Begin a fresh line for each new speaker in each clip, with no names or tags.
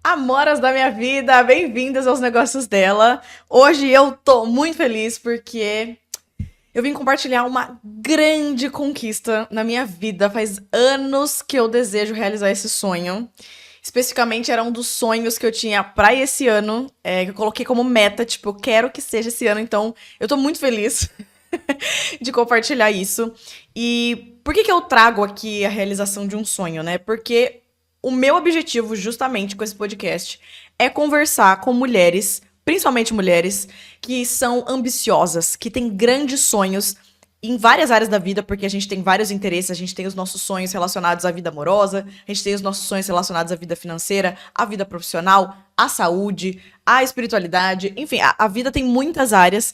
Amoras da minha vida, bem-vindas aos negócios dela. Hoje eu tô muito feliz porque eu vim compartilhar uma grande conquista na minha vida. Faz anos que eu desejo realizar esse sonho. Especificamente era um dos sonhos que eu tinha pra esse ano, que eu coloquei como meta, tipo, eu quero que seja esse ano, então eu tô muito feliz de compartilhar isso. E por que eu trago aqui a realização de um sonho, né? Porque o meu objetivo, justamente com esse podcast, é conversar com mulheres, principalmente mulheres, que são ambiciosas, que têm grandes sonhos em várias áreas da vida, porque a gente tem vários interesses, a gente tem os nossos sonhos relacionados à vida amorosa, a gente tem os nossos sonhos relacionados à vida financeira, à vida profissional, à saúde, à espiritualidade, enfim, a vida tem muitas áreas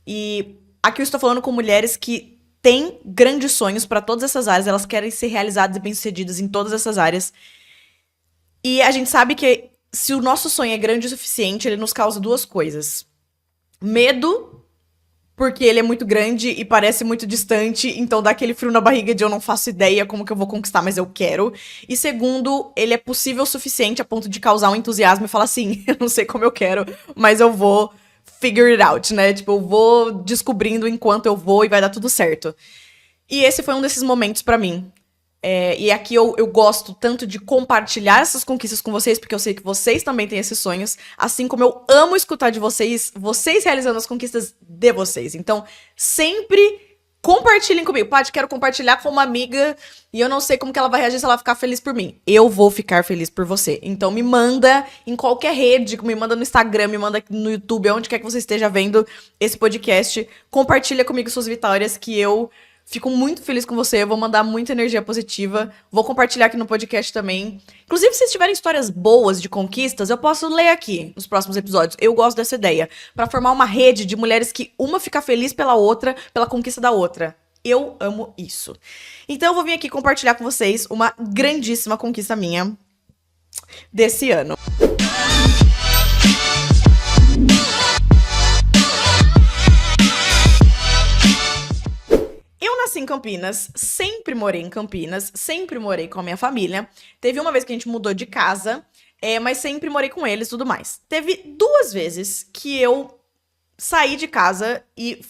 e aqui eu estou falando com mulheres que têm grandes sonhos para todas essas áreas, elas querem ser realizadas e bem-sucedidas em todas essas áreas. E a gente sabe que se o nosso sonho é grande o suficiente, ele nos causa duas coisas. Medo, porque ele é muito grande e parece muito distante, então dá aquele frio na barriga de eu não faço ideia como que eu vou conquistar, mas eu quero. E segundo, ele é possível o suficiente a ponto de causar um entusiasmo e falar assim, eu não sei como eu quero, mas eu vou figure it out, né? Tipo, eu vou descobrindo enquanto eu vou e vai dar tudo certo. E esse foi um desses momentos pra mim. E aqui eu gosto tanto de compartilhar essas conquistas com vocês, porque eu sei que vocês também têm esses sonhos, assim como eu amo escutar de vocês, vocês realizando as conquistas de vocês. Então, sempre compartilhem comigo. Paty, quero compartilhar com uma amiga e eu não sei como que ela vai reagir se ela ficar feliz por mim. Eu vou ficar feliz por você. Então, me manda em qualquer rede, me manda no Instagram, me manda no YouTube, onde quer que você esteja vendo esse podcast. Compartilha comigo suas vitórias que eu fico muito feliz com você, eu vou mandar muita energia positiva, vou compartilhar aqui no podcast também. Inclusive, se vocês tiverem histórias boas de conquistas, eu posso ler aqui nos próximos episódios. Eu gosto dessa ideia, pra formar uma rede de mulheres que uma fica feliz pela outra, pela conquista da outra. Eu amo isso. Então eu vou vir aqui compartilhar com vocês uma grandíssima conquista minha desse ano. Nasci em Campinas, sempre morei em Campinas, sempre morei com a minha família. Teve uma vez que a gente mudou de casa, mas sempre morei com eles e tudo mais. Teve 2 vezes que eu saí de casa e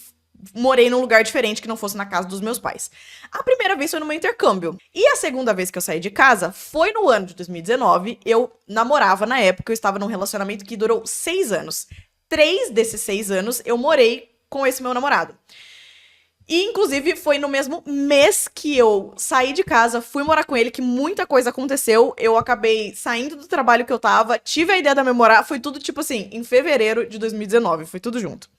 morei num lugar diferente que não fosse na casa dos meus pais. A primeira vez foi no meu intercâmbio. E a segunda vez que eu saí de casa foi no ano de 2019. Eu namorava na época, eu estava num relacionamento que durou 6 anos. 3 desses 6 anos eu morei com esse meu namorado. E, inclusive, foi no mesmo mês que eu saí de casa, fui morar com ele, que muita coisa aconteceu. Eu acabei saindo do trabalho que eu tava, tive a ideia da minha morar, foi tudo, tipo assim, em fevereiro de 2019, foi tudo junto.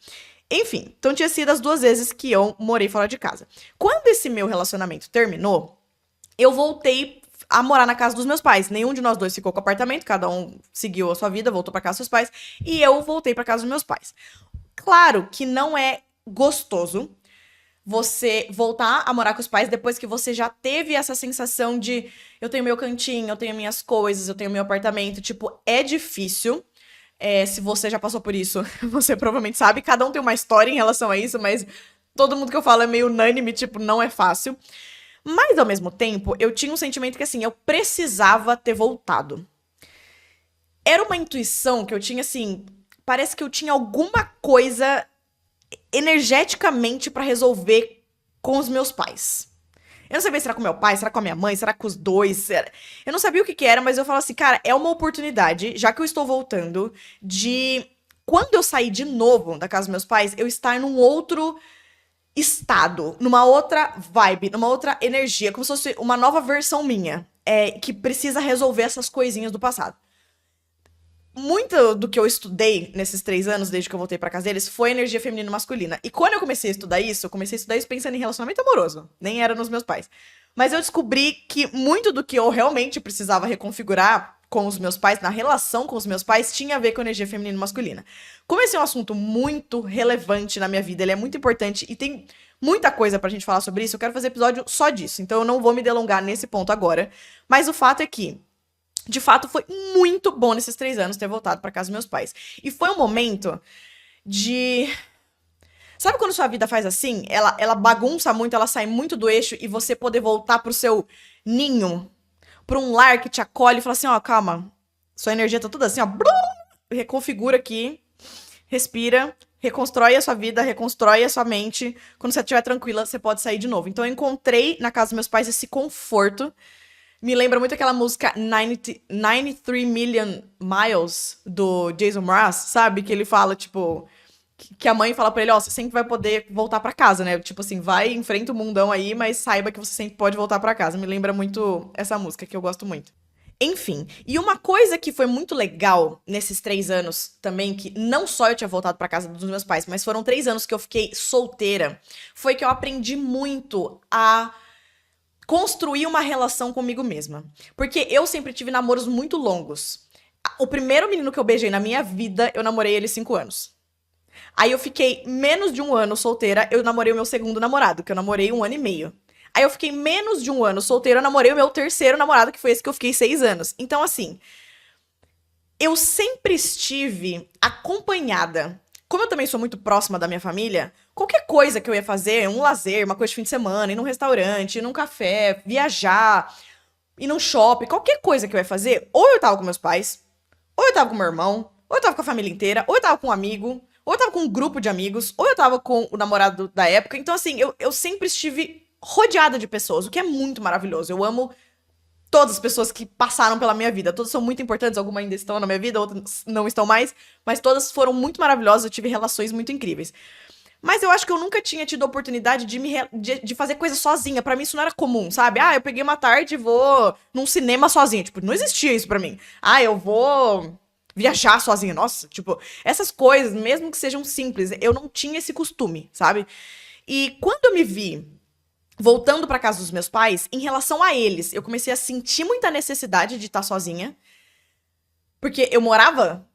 Enfim, então tinha sido as 2 vezes que eu morei fora de casa. Quando esse meu relacionamento terminou, eu voltei a morar na casa dos meus pais. Nenhum de nós dois ficou com o apartamento, cada um seguiu a sua vida, voltou pra casa dos seus pais, e eu voltei pra casa dos meus pais. Claro que não é gostoso você voltar a morar com os pais depois que você já teve essa sensação de eu tenho meu cantinho, eu tenho minhas coisas, eu tenho meu apartamento. Tipo, é difícil. Se você já passou por isso, você provavelmente sabe. Cada um tem uma história em relação a isso, mas todo mundo que eu falo é meio unânime, tipo, não é fácil. Mas, ao mesmo tempo, eu tinha um sentimento que, assim, eu precisava ter voltado. Era uma intuição que eu tinha, assim, parece que eu tinha alguma coisa energeticamente pra resolver com os meus pais. Eu não sabia se era com meu pai, se era com a minha mãe, se era com os dois. Eu não sabia o que era, mas eu falo assim, cara, é uma oportunidade, já que eu estou voltando, de quando eu sair de novo da casa dos meus pais, eu estar num outro estado, numa outra vibe, numa outra energia, como se fosse uma nova versão minha, que precisa resolver essas coisinhas do passado. Muito do que eu estudei nesses 3 anos, desde que eu voltei pra casa deles, foi energia feminina e masculina. E quando eu comecei a estudar isso, pensando em relacionamento amoroso. Nem era nos meus pais. Mas eu descobri que muito do que eu realmente precisava reconfigurar com os meus pais, na relação com os meus pais, tinha a ver com energia feminina e masculina. Como esse é um assunto muito relevante na minha vida, ele é muito importante e tem muita coisa pra gente falar sobre isso, eu quero fazer episódio só disso. Então eu não vou me delongar nesse ponto agora. Mas o fato é que de fato, foi muito bom nesses 3 anos ter voltado pra casa dos meus pais. E foi um momento de... Sabe quando sua vida faz assim? Ela bagunça muito, ela sai muito do eixo e você poder voltar pro seu ninho, pra um lar que te acolhe e fala assim, ó, calma, Sua energia tá tudo assim, ó. Reconfigura aqui, respira, reconstrói a sua vida, reconstrói a sua mente. Quando você estiver tranquila, você pode sair de novo. Então eu encontrei na casa dos meus pais esse conforto. Me lembra muito aquela música 93 Million Miles, do Jason Mraz, sabe? Que ele fala, tipo, que a mãe fala pra ele, ó, você sempre vai poder voltar pra casa, né? Tipo assim, vai, enfrenta o mundão aí, mas saiba que você sempre pode voltar pra casa. Me lembra muito essa música, que eu gosto muito. Enfim, e uma coisa que foi muito legal nesses 3 anos também, que não só eu tinha voltado pra casa dos meus pais, mas foram 3 anos que eu fiquei solteira, foi que eu aprendi muito a construir uma relação comigo mesma. Porque eu sempre tive namoros muito longos. O primeiro menino que eu beijei na minha vida, eu namorei ele 5 anos. Aí eu fiquei menos de um ano solteira, eu namorei o meu segundo namorado, que eu namorei 1 ano e meio. Aí eu fiquei menos de um ano solteira, eu namorei o meu terceiro namorado, que foi esse que eu fiquei 6 anos. Então, assim, eu sempre estive acompanhada. Como eu também sou muito próxima da minha família, qualquer coisa que eu ia fazer, um lazer, uma coisa de fim de semana, ir num restaurante, ir num café, viajar, ir num shopping, qualquer coisa que eu ia fazer, ou eu tava com meus pais, ou eu tava com meu irmão, ou eu tava com a família inteira, ou eu tava com um amigo, ou eu tava com um grupo de amigos, ou eu tava com o namorado da época. Então, assim, eu sempre estive rodeada de pessoas, o que é muito maravilhoso. Eu amo todas as pessoas que passaram pela minha vida. Todas são muito importantes, algumas ainda estão na minha vida, outras não estão mais, mas todas foram muito maravilhosas, eu tive relações muito incríveis. Mas eu acho que eu nunca tinha tido a oportunidade de fazer coisa sozinha. Pra mim isso não era comum, sabe? Ah, eu peguei uma tarde e vou num cinema sozinha. Tipo, não existia isso pra mim. Ah, eu vou viajar sozinha. Nossa, tipo, essas coisas, mesmo que sejam simples, eu não tinha esse costume, sabe? E quando eu me vi voltando pra casa dos meus pais, em relação a eles, eu comecei a sentir muita necessidade de estar sozinha, porque eu morava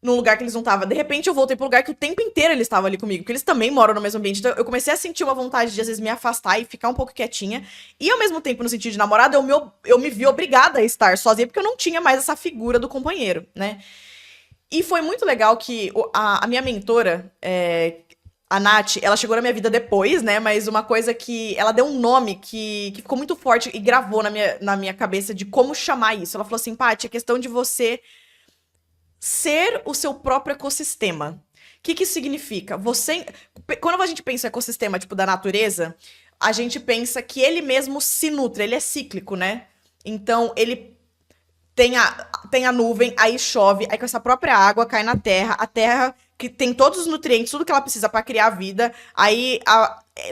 num lugar que eles não estavam. De repente eu voltei pro lugar que o tempo inteiro eles estavam ali comigo, porque eles também moram no mesmo ambiente. Então eu comecei a sentir uma vontade de às vezes me afastar e ficar um pouco quietinha. E ao mesmo tempo, no sentido de namorada, eu me vi obrigada a estar sozinha, porque eu não tinha mais essa figura do companheiro, né? E foi muito legal que a minha mentora, a Nath, ela chegou na minha vida depois, né? Mas uma coisa que. Ela deu um nome que ficou muito forte e gravou na minha cabeça de como chamar isso. Ela falou assim: Paty, é questão de você ser o seu próprio ecossistema. O que isso significa? Você. Quando a gente pensa em ecossistema, tipo, da natureza, a gente pensa que ele mesmo se nutre, ele é cíclico, né? Então, ele tem a nuvem, aí chove, aí com essa própria água cai na terra, a terra que tem todos os nutrientes, tudo que ela precisa para criar vida, aí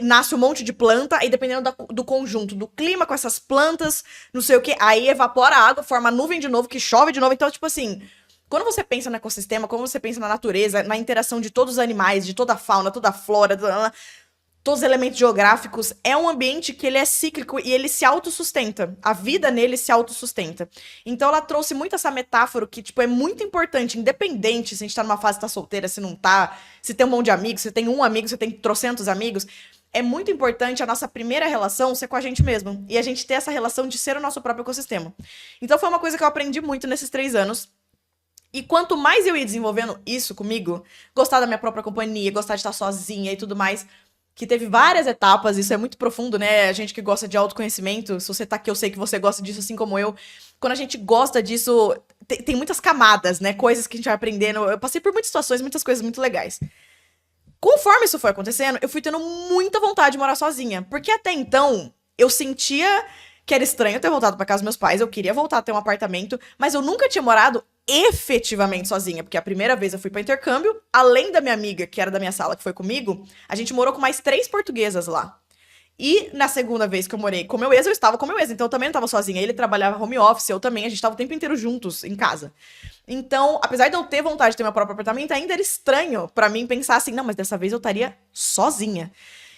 nasce um monte de planta, aí dependendo do conjunto, do clima com essas plantas, não sei o que, aí evapora a água, forma nuvem de novo, que chove de novo, então, tipo assim, quando você pensa no ecossistema, quando você pensa na natureza, na interação de todos os animais, de toda a fauna, toda a flora, todos os elementos geográficos, é um ambiente que ele é cíclico e ele se autossustenta. A vida nele se autossustenta. Então ela trouxe muito essa metáfora que, tipo, é muito importante, independente se a gente tá numa fase de tá solteira, se não tá, se tem um monte de amigos, se tem um amigo, se tem trocentos amigos. É muito importante a nossa primeira relação ser com a gente mesmo. E a gente ter essa relação de ser o nosso próprio ecossistema. Então foi uma coisa que eu aprendi muito nesses 3 anos. E quanto mais eu ia desenvolvendo isso comigo, gostar da minha própria companhia, gostar de estar sozinha e tudo mais, que teve várias etapas, isso é muito profundo, né? A gente que gosta de autoconhecimento, se você tá aqui, eu sei que você gosta disso assim como eu. Quando a gente gosta disso, tem muitas camadas, né? Coisas que a gente vai aprendendo. Eu passei por muitas situações, muitas coisas muito legais. Conforme isso foi acontecendo, eu fui tendo muita vontade de morar sozinha. Porque até então, eu sentia que era estranho ter voltado pra casa dos meus pais, eu queria voltar a ter um apartamento, mas eu nunca tinha morado efetivamente sozinha, porque a primeira vez eu fui pra intercâmbio, além da minha amiga, que era da minha sala, que foi comigo, a gente morou com mais 3 portuguesas lá. E na segunda vez que eu morei com meu ex, eu estava com meu ex, então eu também não estava sozinha. Ele trabalhava home office, eu também, a gente estava o tempo inteiro juntos em casa. Então, apesar de eu ter vontade de ter meu próprio apartamento, ainda era estranho pra mim pensar assim, não, mas dessa vez eu estaria sozinha.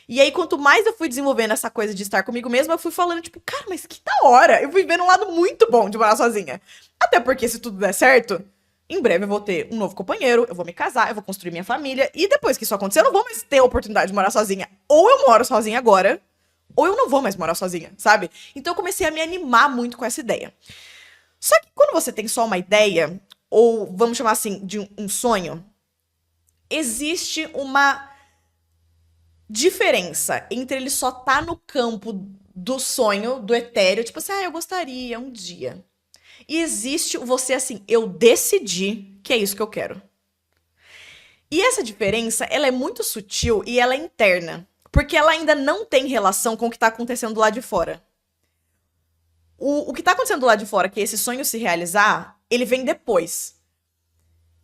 E aí, quanto mais eu fui desenvolvendo essa coisa de estar comigo mesma, eu fui falando, tipo, cara, mas que da hora! Eu fui vendo um lado muito bom de morar sozinha. Até porque, se tudo der certo, em breve eu vou ter um novo companheiro, eu vou me casar, eu vou construir minha família, e depois que isso acontecer, eu não vou mais ter a oportunidade de morar sozinha. Ou eu moro sozinha agora, ou eu não vou mais morar sozinha, sabe? Então eu comecei a me animar muito com essa ideia. Só que quando você tem só uma ideia, ou vamos chamar assim, de um sonho, existe uma diferença entre ele só tá no campo do sonho, do etéreo, tipo assim, ah, eu gostaria um dia. E existe o você assim, eu decidi que é isso que eu quero. E essa diferença, ela é muito sutil e ela é interna. Porque ela ainda não tem relação com o que tá acontecendo do lado de fora. O que tá acontecendo do lado de fora, que é esse sonho se realizar, ele vem depois.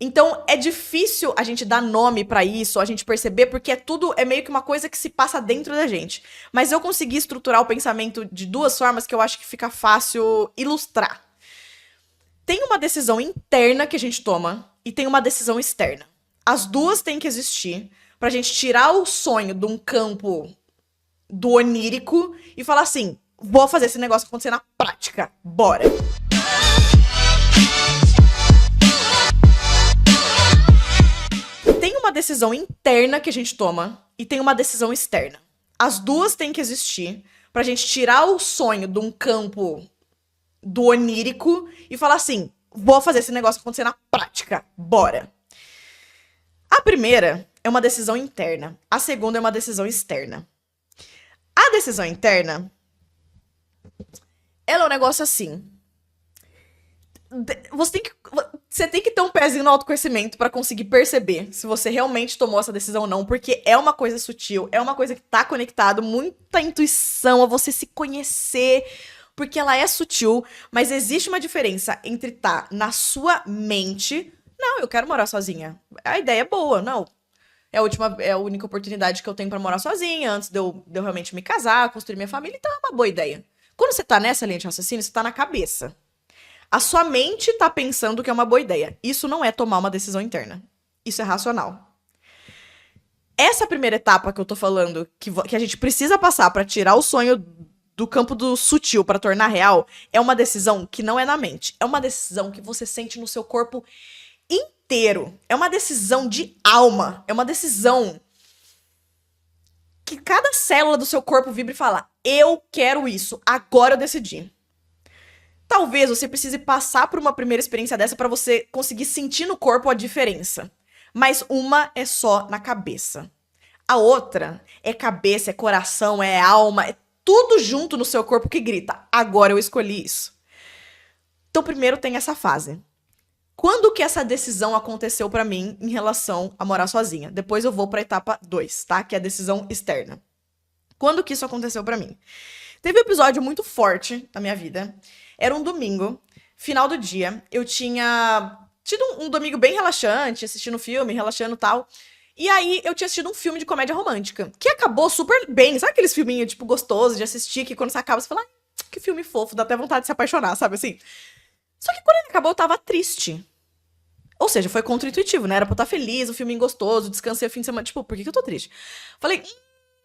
Então, é difícil a gente dar nome pra isso, a gente perceber, porque é meio que uma coisa que se passa dentro da gente. Mas eu consegui estruturar o pensamento de duas formas que eu acho que fica fácil ilustrar. Tem uma decisão interna que a gente toma e tem uma decisão externa. As duas têm que existir pra gente tirar o sonho de um campo do onírico e falar assim, vou fazer esse negócio acontecer na prática, bora. Tem uma decisão interna que a gente toma e tem uma decisão externa. As duas têm que existir pra gente tirar o sonho de um campo do onírico e falar assim, vou fazer esse negócio acontecer na prática, bora. A primeira é uma decisão interna, a segunda é uma decisão externa. A decisão interna, ela é um negócio assim. Você tem que ter um pezinho no autoconhecimento pra conseguir perceber se você realmente tomou essa decisão ou não, porque é uma coisa sutil, é uma coisa que tá conectado, muita intuição, a você se conhecer, porque ela é sutil, mas existe uma diferença entre tá na sua mente, não, eu quero morar sozinha, a ideia é boa, não, é a única oportunidade que eu tenho pra morar sozinha, antes de eu realmente me casar, construir minha família, então é uma boa ideia. Quando você tá nessa linha de raciocínio, você tá na cabeça. A sua mente tá pensando que é uma boa ideia. Isso não é tomar uma decisão interna. Isso é racional. Essa primeira etapa que eu tô falando, que a gente precisa passar pra tirar o sonho do campo do sutil pra tornar real, é uma decisão que não é na mente. É uma decisão que você sente no seu corpo inteiro. É uma decisão de alma. É uma decisão que cada célula do seu corpo vibra e fala: eu quero isso, agora eu decidi. Talvez você precise passar por uma primeira experiência dessa pra você conseguir sentir no corpo a diferença. Mas uma é só na cabeça. A outra é cabeça, é coração, é alma, é tudo junto no seu corpo que grita: agora eu escolhi isso. Então primeiro tem essa fase. Quando que essa decisão aconteceu pra mim em relação a morar sozinha? Depois eu vou pra etapa 2, tá? Que é a decisão externa. Quando que isso aconteceu pra mim? Teve um episódio muito forte na minha vida. Era um domingo, final do dia. Eu tinha tido um domingo bem relaxante, assistindo filme, relaxando e tal. E aí eu tinha assistido um filme de comédia romântica, que acabou super bem. Sabe aqueles filminhos, tipo, gostosos de assistir, que quando você acaba, você fala, que filme fofo, dá até vontade de se apaixonar, sabe assim? Só que quando ele acabou, eu tava triste. Ou seja, foi contra-intuitivo, né? Era pra eu estar feliz, um filminho gostoso, descansei o fim de semana. Tipo, por que eu tô triste? Falei,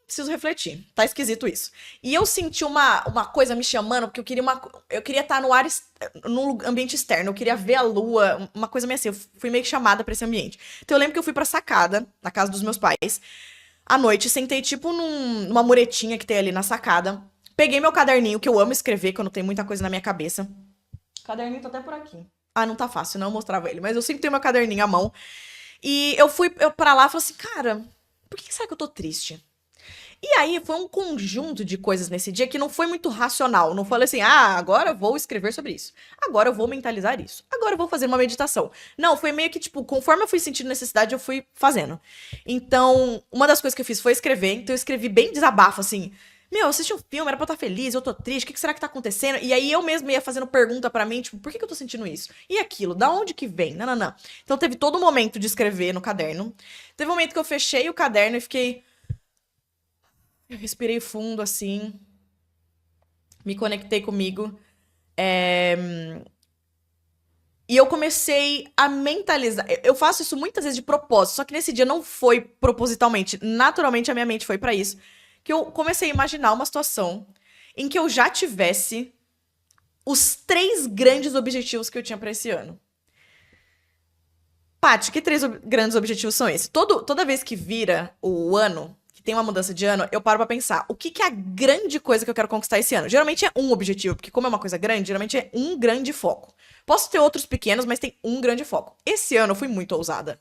preciso refletir. Tá esquisito isso. E eu senti uma coisa me chamando, porque eu queria estar num ambiente externo, eu queria ver a lua, uma coisa meio assim. Eu fui meio que chamada pra esse ambiente. Então eu lembro que eu fui pra sacada, na casa dos meus pais, à noite, sentei tipo numa muretinha que tem ali na sacada. Peguei meu caderninho, que eu amo escrever quando tem muita coisa na minha cabeça. O caderninho tá até por aqui. Ah, não tá fácil, não mostrava ele. Mas eu sempre tenho meu caderninho à mão. E eu fui pra lá e falei assim, cara, por que será que eu tô triste? E aí foi um conjunto de coisas nesse dia que não foi muito racional. Não falei assim, agora eu vou escrever sobre isso. Agora eu vou mentalizar isso. Agora eu vou fazer uma meditação. Não, foi meio que, tipo, conforme eu fui sentindo necessidade, eu fui fazendo. Então, uma das coisas que eu fiz foi escrever. Então eu escrevi bem desabafo, assim. Meu, eu assisti um filme, era pra eu estar feliz, eu tô triste, o que será que tá acontecendo? E aí eu mesma ia fazendo pergunta pra mim, tipo, por que eu tô sentindo isso? E aquilo, da onde que vem? Não, não, não. Então teve todo um momento de escrever no caderno. Teve um momento que eu fechei o caderno e fiquei... Eu respirei fundo, assim, me conectei comigo. E eu comecei a mentalizar. Eu faço isso muitas vezes de propósito, só que nesse dia não foi propositalmente. Naturalmente a minha mente foi pra isso. Que eu comecei a imaginar uma situação em que eu já tivesse os 3 grandes objetivos que eu tinha pra esse ano. Paty, que 3 grandes objetivos são esses? Toda vez que vira o ano, que tem uma mudança de ano, eu paro pra pensar, o que é a grande coisa que eu quero conquistar esse ano? Geralmente é um objetivo, porque como é uma coisa grande, geralmente é um grande foco. Posso ter outros pequenos, mas tem um grande foco. Esse ano eu fui muito ousada.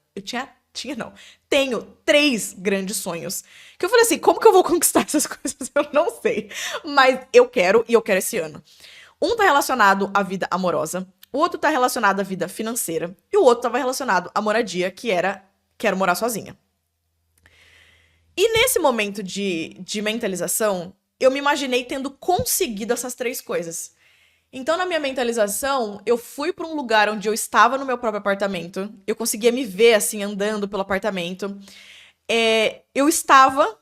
Tenho 3 grandes sonhos. Que eu falei assim, como que eu vou conquistar essas coisas? Eu não sei. Mas eu quero, e eu quero esse ano. Um tá relacionado à vida amorosa. O outro tá relacionado à vida financeira. E o outro tava relacionado à moradia, que era quero morar sozinha. E nesse momento de mentalização, eu me imaginei tendo conseguido essas três coisas. Então, na minha mentalização, eu fui pra um lugar onde eu estava no meu próprio apartamento. Eu conseguia me ver, assim, andando pelo apartamento. Eu estava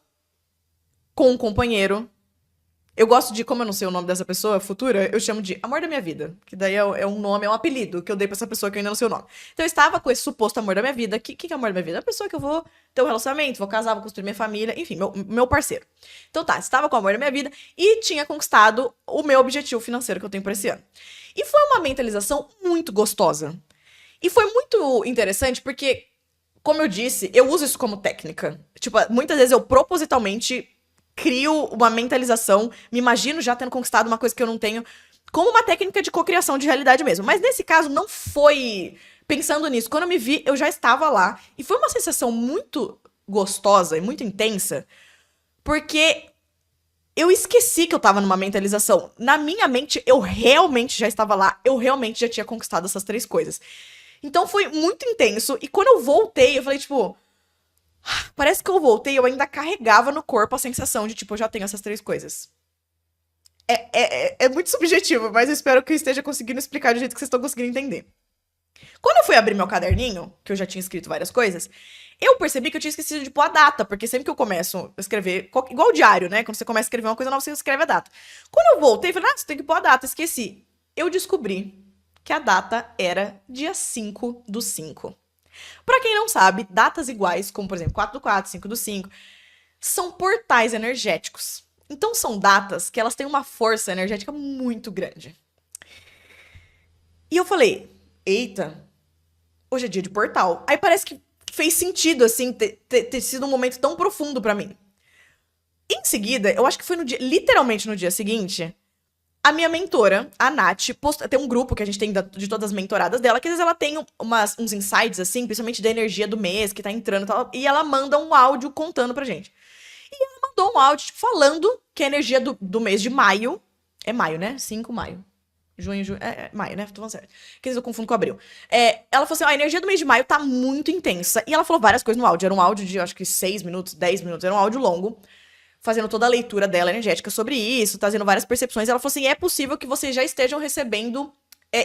com um companheiro. Eu gosto de, como eu não sei o nome dessa pessoa futura, eu chamo de amor da minha vida. Que daí é um nome, é um apelido que eu dei pra essa pessoa que eu ainda não sei o nome. Então eu estava com esse suposto amor da minha vida. O que é amor da minha vida? É a pessoa que eu vou ter um relacionamento, vou casar, vou construir minha família, enfim, meu parceiro. Então tá, estava com o amor da minha vida e tinha conquistado o meu objetivo financeiro que eu tenho pra esse ano. E foi uma mentalização muito gostosa. E foi muito interessante porque, como eu disse, eu uso isso como técnica. Tipo, muitas vezes eu propositalmente crio uma mentalização, me imagino já tendo conquistado uma coisa que eu não tenho, como uma técnica de cocriação de realidade mesmo. Mas nesse caso não foi pensando nisso. Quando eu me vi, eu já estava lá. E foi uma sensação muito gostosa e muito intensa, porque eu esqueci que eu tava numa mentalização. Na minha mente, eu realmente já estava lá, eu realmente já tinha conquistado essas três coisas. Então foi muito intenso, e quando eu voltei, eu falei, tipo, parece que eu voltei, eu ainda carregava no corpo a sensação de, tipo, eu já tenho essas três coisas. É muito subjetivo, mas eu espero que eu esteja conseguindo explicar do jeito que vocês estão conseguindo entender. Quando eu fui abrir meu caderninho, que eu já tinha escrito várias coisas, eu percebi que eu tinha esquecido de pôr a data, porque sempre que eu começo a escrever, igual o diário, né? Quando você começa a escrever uma coisa nova, você escreve a data. Quando eu voltei, eu falei, você tem que pôr a data, esqueci. Eu descobri que a data era dia 5/5. Pra quem não sabe, datas iguais, como por exemplo 4/4, 5/5, são portais energéticos. Então são datas que elas têm uma força energética muito grande. E eu falei, eita, hoje é dia de portal. Aí parece que fez sentido, assim, ter sido um momento tão profundo pra mim. Em seguida, eu acho que foi literalmente no dia seguinte, a minha mentora, a Nath, tem um grupo que a gente tem de todas as mentoradas dela, que às vezes ela tem uns insights, assim, principalmente da energia do mês que tá entrando e tal, e ela manda um áudio contando pra gente. E ela mandou um áudio, tipo, falando que a energia do mês de maio, é maio, né? 5 maio. Junho, julho, maio, né? Tô falando certo. Que às vezes eu confundo com abril. Ela falou assim, a energia do mês de maio tá muito intensa. E ela falou várias coisas no áudio. Era um áudio de, acho que 6 minutos, 10 minutos. Era um áudio longo, fazendo toda a leitura dela energética sobre isso, trazendo várias percepções. Ela falou assim, é possível que vocês já estejam recebendo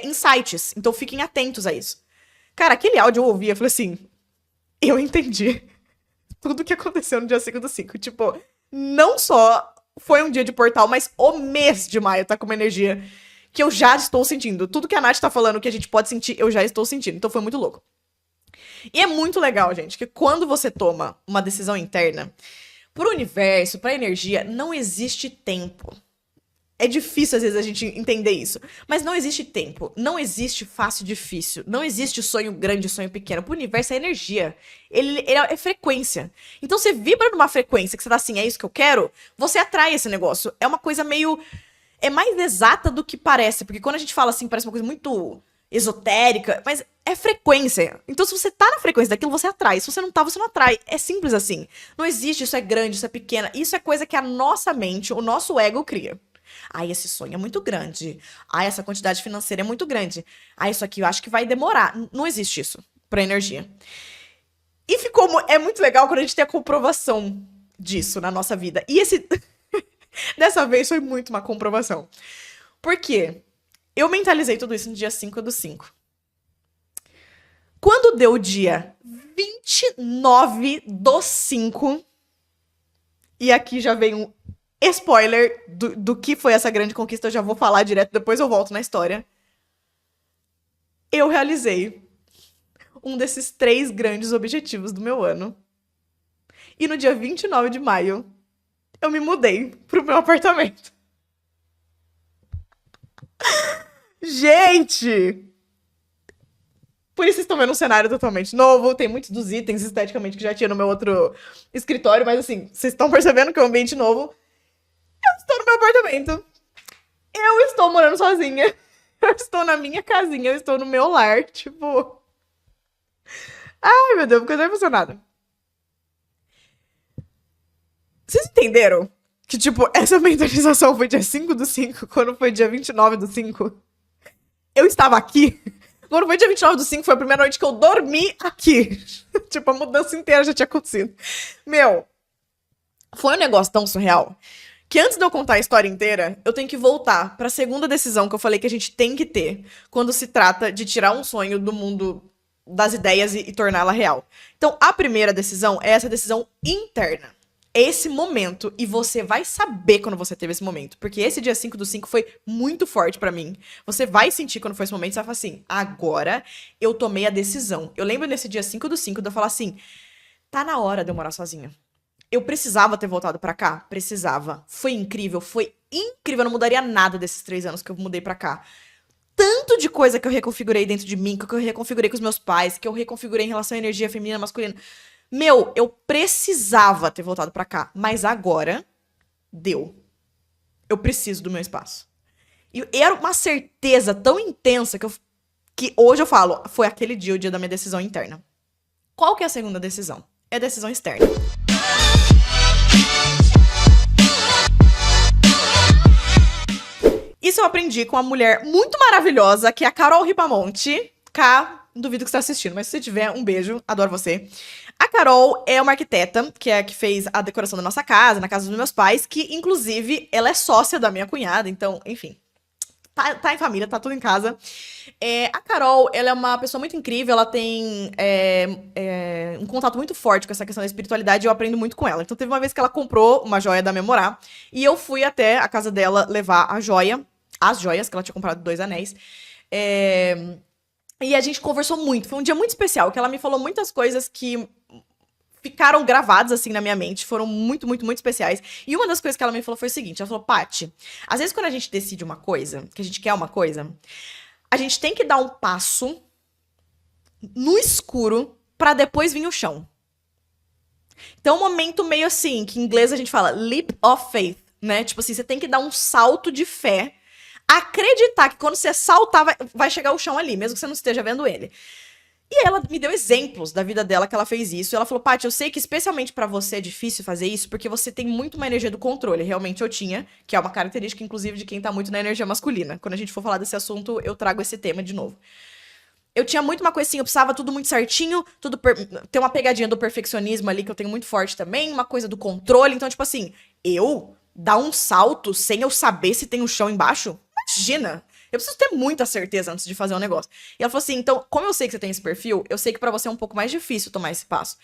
insights. Então fiquem atentos a isso. Cara, aquele áudio eu ouvi, eu falei assim, eu entendi tudo que aconteceu no dia 5/5. Tipo, não só foi um dia de portal, mas o mês de maio tá com uma energia que eu já estou sentindo. Tudo que a Nath tá falando que a gente pode sentir, eu já estou sentindo. Então foi muito louco. E é muito legal, gente, que quando você toma uma decisão interna, pro universo, pra energia, não existe tempo. É difícil, às vezes, a gente entender isso. Mas não existe tempo. Não existe fácil e difícil. Não existe sonho grande e sonho pequeno. Pro universo é energia. Ele é frequência. Então, você vibra numa frequência que você tá assim, é isso que eu quero, você atrai esse negócio. É uma coisa meio... É mais exata do que parece. Porque quando a gente fala assim, parece uma coisa muito esotérica. Mas é frequência. Então, se você tá na frequência daquilo, você atrai. Se você não tá, você não atrai. É simples assim. Não existe isso é grande, isso é pequena. Isso é coisa que a nossa mente, o nosso ego cria. Ai, esse sonho é muito grande. Ai, essa quantidade financeira é muito grande. Ai, isso aqui eu acho que vai demorar. Não existe isso pra energia. E é muito legal quando a gente tem a comprovação disso na nossa vida. E dessa vez foi muito uma comprovação. Por quê? Eu mentalizei tudo isso no dia 5/5. Quando deu o dia 29/5, e aqui já vem um spoiler do que foi essa grande conquista, eu já vou falar direto, depois eu volto na história. Eu realizei um desses 3 grandes objetivos do meu ano. E no dia 29 de maio, eu me mudei pro meu apartamento. Gente! Por isso vocês estão vendo um cenário totalmente novo. Tem muitos dos itens esteticamente que já tinha no meu outro escritório, mas assim, vocês estão percebendo que é um ambiente novo. Eu estou no meu apartamento. Eu estou morando sozinha. Eu estou na minha casinha, eu estou no meu lar, tipo... Ai, meu Deus, fico até emocionada. Vocês entenderam? Que, tipo, essa mentalização foi dia 5/5, quando foi dia 29/5? eu estava aqui. Quando foi dia 29/5, foi a primeira noite que eu dormi aqui. Tipo, a mudança inteira já tinha acontecido. Meu, foi um negócio tão surreal que antes de eu contar a história inteira, eu tenho que voltar pra segunda decisão que eu falei que a gente tem que ter quando se trata de tirar um sonho do mundo das ideias e torná-la real. Então, a primeira decisão é essa decisão interna. É esse momento, e você vai saber quando você teve esse momento, porque esse dia 5/5 foi muito forte pra mim. Você vai sentir quando foi esse momento, você vai falar assim, agora eu tomei a decisão. Eu lembro nesse dia 5/5 de eu falar assim, tá na hora de eu morar sozinha. Eu precisava ter voltado pra cá? Precisava. Foi incrível, foi incrível. Eu não mudaria nada desses 3 anos que eu mudei pra cá. Tanto de coisa que eu reconfigurei dentro de mim, que eu reconfigurei com os meus pais, que eu reconfigurei em relação à energia feminina, masculina. Meu, eu precisava ter voltado pra cá. Mas agora, deu. Eu preciso do meu espaço. E era uma certeza tão intensa que hoje eu falo, foi aquele dia, o dia da minha decisão interna. Qual que é a segunda decisão? É a decisão externa. Isso eu aprendi com uma mulher muito maravilhosa, que é a Carol Ripamonte. Duvido que você está assistindo, mas se você tiver, um beijo, adoro você. A Carol é uma arquiteta, que é a que fez a decoração da nossa casa, na casa dos meus pais, que, inclusive, ela é sócia da minha cunhada, então, enfim. Tá em família, tá tudo em casa. A Carol, ela é uma pessoa muito incrível, ela tem um contato muito forte com essa questão da espiritualidade e eu aprendo muito com ela. Então teve uma vez que ela comprou uma joia da Memorá e eu fui até a casa dela levar as joias, que ela tinha comprado 2 anéis. E a gente conversou muito, foi um dia muito especial, que ela me falou muitas coisas que ficaram gravadas, assim, na minha mente. Foram muito, muito, muito especiais. E uma das coisas que ela me falou foi o seguinte. Ela falou, Paty, às vezes quando a gente decide uma coisa, que a gente quer uma coisa, a gente tem que dar um passo no escuro pra depois vir o chão. Então, um momento meio assim, que em inglês a gente fala leap of faith, né? Tipo assim, você tem que dar um salto de fé, acreditar que quando você saltar, vai chegar o chão ali, mesmo que você não esteja vendo ele. E ela me deu exemplos da vida dela que ela fez isso. E ela falou, Paty, eu sei que especialmente pra você é difícil fazer isso, porque você tem muito uma energia do controle. Realmente eu tinha, que é uma característica, inclusive, de quem tá muito na energia masculina. Quando a gente for falar desse assunto, eu trago esse tema de novo. Eu tinha muito uma coisa assim, eu precisava tudo muito certinho, ter uma pegadinha do perfeccionismo ali, que eu tenho muito forte também, uma coisa do controle. Então, tipo assim, eu dar um salto sem eu saber se tem um chão embaixo? Imagina! Eu preciso ter muita certeza antes de fazer um negócio. E ela falou assim, então, como eu sei que você tem esse perfil, eu sei que pra você é um pouco mais difícil tomar esse passo.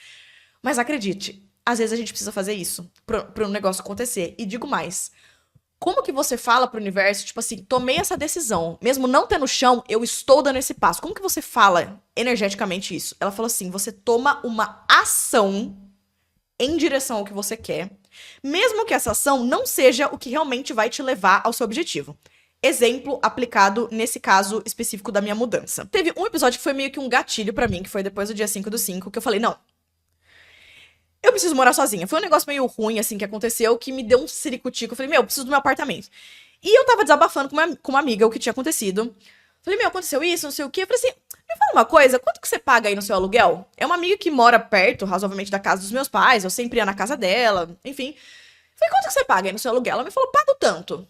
Mas acredite, às vezes a gente precisa fazer isso pra um negócio acontecer. E digo mais, como que você fala pro universo, tipo assim, tomei essa decisão, mesmo não tendo chão, eu estou dando esse passo. Como que você fala energeticamente isso? Ela falou assim, você toma uma ação em direção ao que você quer, mesmo que essa ação não seja o que realmente vai te levar ao seu objetivo. Exemplo aplicado nesse caso específico da minha mudança. Teve um episódio que foi meio que um gatilho pra mim, que foi depois do dia 5/5, que eu falei, não, eu preciso morar sozinha. Foi um negócio meio ruim, assim, que aconteceu, que me deu um ciricutico. Eu falei, eu preciso do meu apartamento. E eu tava desabafando com uma amiga o que tinha acontecido. Falei, aconteceu isso, não sei o quê. Eu falei assim, me fala uma coisa, quanto que você paga aí no seu aluguel? É uma amiga que mora perto, razoavelmente, da casa dos meus pais, eu sempre ia na casa dela, enfim. Falei, quanto que você paga aí no seu aluguel? Ela me falou, pago tanto.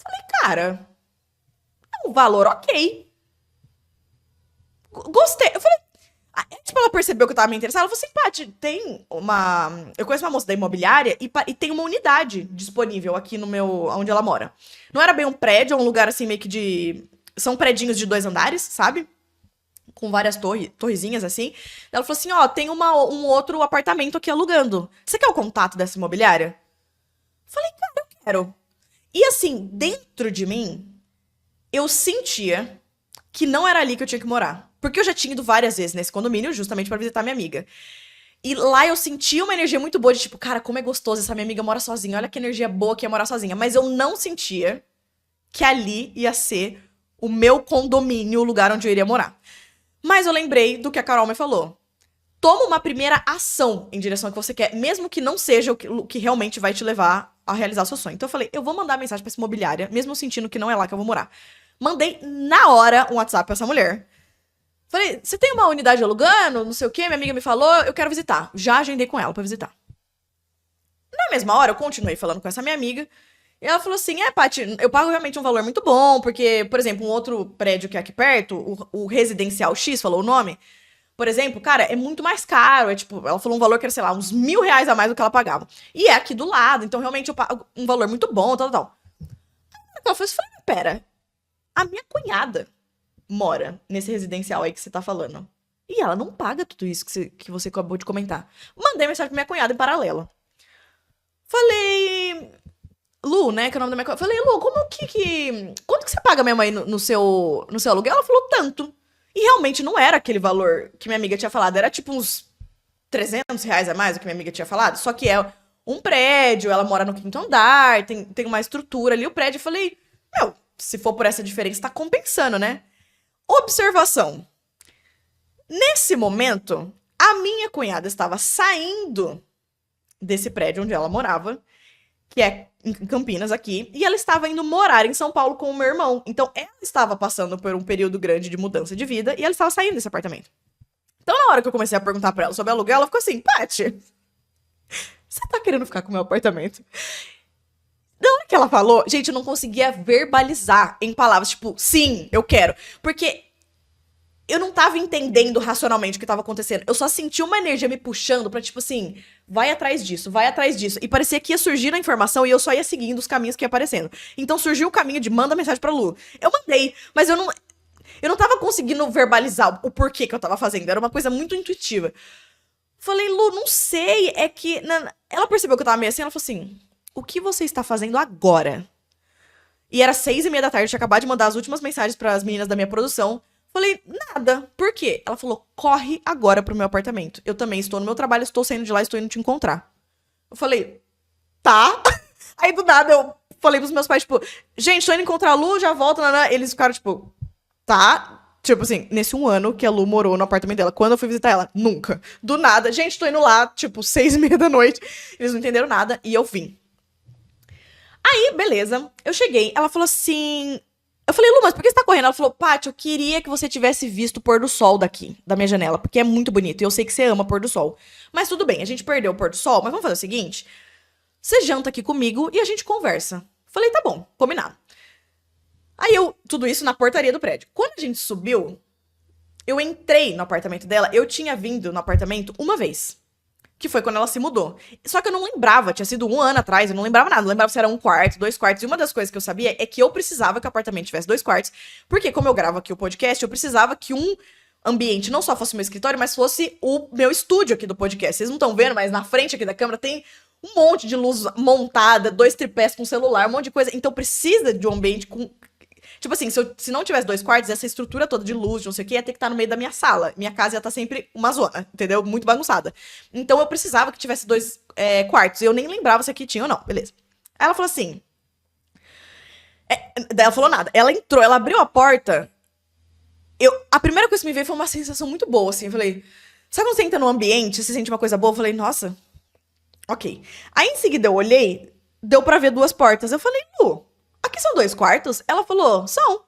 Falei, cara, é um valor ok. Gostei. Eu falei, tipo, ela percebeu que eu tava me interessada. Ela falou assim, Paty, tem uma... Eu conheço uma moça da imobiliária e tem uma unidade disponível aqui no meu... onde ela mora. Não era bem um prédio, é um lugar assim meio que de... São predinhos de 2 andares, sabe? Com várias torrezinhas assim. Ela falou assim, ó, tem um outro apartamento aqui alugando. Você quer o contato dessa imobiliária? Falei, cara, eu quero. E assim, dentro de mim, eu sentia que não era ali que eu tinha que morar. Porque eu já tinha ido várias vezes nesse condomínio, justamente pra visitar minha amiga. E lá eu sentia uma energia muito boa de tipo, cara, como é gostoso, essa minha amiga mora sozinha, olha que energia boa que é morar sozinha. Mas eu não sentia que ali ia ser o meu condomínio, o lugar onde eu iria morar. Mas eu lembrei do que a Carol me falou. Toma uma primeira ação em direção ao que você quer, mesmo que não seja o que realmente vai te levar a realizar o seu sonho. Então eu falei, eu vou mandar mensagem pra essa imobiliária, mesmo sentindo que não é lá que eu vou morar. Mandei na hora um WhatsApp pra essa mulher. Falei, você tem uma unidade alugando? Não sei o quê, minha amiga me falou, eu quero visitar. Já agendei com ela pra visitar. Na mesma hora, eu continuei falando com essa minha amiga. E ela falou assim, Paty, eu pago realmente um valor muito bom, porque, por exemplo, um outro prédio que é aqui perto, o Residencial X, falou o nome, por exemplo, cara, é muito mais caro, é tipo, ela falou um valor que era, sei lá, uns R$ 1.000 a mais do que ela pagava. E é aqui do lado, então realmente eu pago um valor muito bom, tal, tal, tal. Ela falou assim, pera, a minha cunhada mora nesse residencial aí que você tá falando. E ela não paga tudo isso que você acabou de comentar. Mandei mensagem pra minha cunhada em paralelo. Falei, Lu, né, que é o nome da minha cunhada. Falei, Lu, quanto que você paga minha mãe no seu aluguel? Ela falou, tanto. E realmente não era aquele valor que minha amiga tinha falado. Era tipo uns R$ 300 a mais do que minha amiga tinha falado. Só que é um prédio, ela mora no quinto andar, tem uma estrutura ali. O prédio, eu falei, meu, se for por essa diferença, tá compensando, né? Observação. Nesse momento, a minha cunhada estava saindo desse prédio onde ela morava, que é em Campinas aqui, e ela estava indo morar em São Paulo com o meu irmão. Então, ela estava passando por um período grande de mudança de vida e ela estava saindo desse apartamento. Então, na hora que eu comecei a perguntar pra ela sobre aluguel, ela ficou assim, Paty, você tá querendo ficar com o meu apartamento? Na hora que ela falou, gente, eu não conseguia verbalizar em palavras, tipo, sim, eu quero. Porque eu não tava entendendo racionalmente o que tava acontecendo. Eu só senti uma energia me puxando pra, tipo assim, vai atrás disso, vai atrás disso. E parecia que ia surgir a informação e eu só ia seguindo os caminhos que ia aparecendo. Então surgiu o caminho de manda mensagem pra Lu. Eu mandei, mas eu não tava conseguindo verbalizar o porquê que eu tava fazendo. Era uma coisa muito intuitiva. Falei, Lu, não sei, é que... Ela percebeu que eu tava meio assim, ela falou assim, o que você está fazendo agora? E era 6:30 da tarde, eu tinha acabado de mandar as últimas mensagens para as meninas da minha produção. Falei, nada. Por quê? Ela falou, corre agora pro meu apartamento. Eu também estou no meu trabalho, estou saindo de lá, estou indo te encontrar. Eu falei, tá. Aí do nada eu falei pros meus pais, tipo, gente, tô indo encontrar a Lu, já volto, nanã. Eles ficaram, tipo, tá. Tipo assim, nesse um ano que a Lu morou no apartamento dela, quando eu fui visitar ela, nunca. Do nada, gente, tô indo lá, tipo, 6:30 da noite. Eles não entenderam nada e eu vim. Aí, beleza. Eu cheguei. Ela falou assim. Eu falei, Lu, mas por que você tá correndo? Ela falou, Paty, eu queria que você tivesse visto o pôr do sol daqui, da minha janela, porque é muito bonito. E eu sei que você ama pôr do sol. Mas tudo bem, a gente perdeu o pôr do sol, mas vamos fazer o seguinte: você janta aqui comigo e a gente conversa. Falei, tá bom, combinado. Aí tudo isso na portaria do prédio. Quando a gente subiu, eu entrei no apartamento dela, eu tinha vindo no apartamento uma vez. Que foi quando ela se mudou. Só que eu não lembrava, tinha sido um ano atrás, eu não lembrava nada. Não lembrava se era um quarto, 2 quartos. E uma das coisas que eu sabia é que eu precisava que o apartamento tivesse 2 quartos. Porque, como eu gravo aqui o podcast, eu precisava que um ambiente não só fosse meu escritório, mas fosse o meu estúdio aqui do podcast. Vocês não estão vendo, mas na frente aqui da câmera tem um monte de luz montada, 2 tripés com celular, um monte de coisa. Então precisa de um ambiente com. Tipo assim, se não tivesse 2 quartos, essa estrutura toda de luz, de não sei o que, ia ter que estar no meio da minha sala. Minha casa ia estar sempre uma zona, entendeu? Muito bagunçada. Então eu precisava que tivesse 2 quartos. Eu nem lembrava se aqui tinha ou não, beleza. Aí ela falou assim. Daí ela falou nada. Ela entrou, ela abriu a porta. A primeira coisa que me veio foi uma sensação muito boa, assim. Eu falei, sabe quando você entra num ambiente, você sente uma coisa boa? Eu falei, nossa, ok. Aí em seguida eu olhei, deu pra ver 2 portas. Eu falei, Lu, aqui são 2 quartos? Ela falou, são.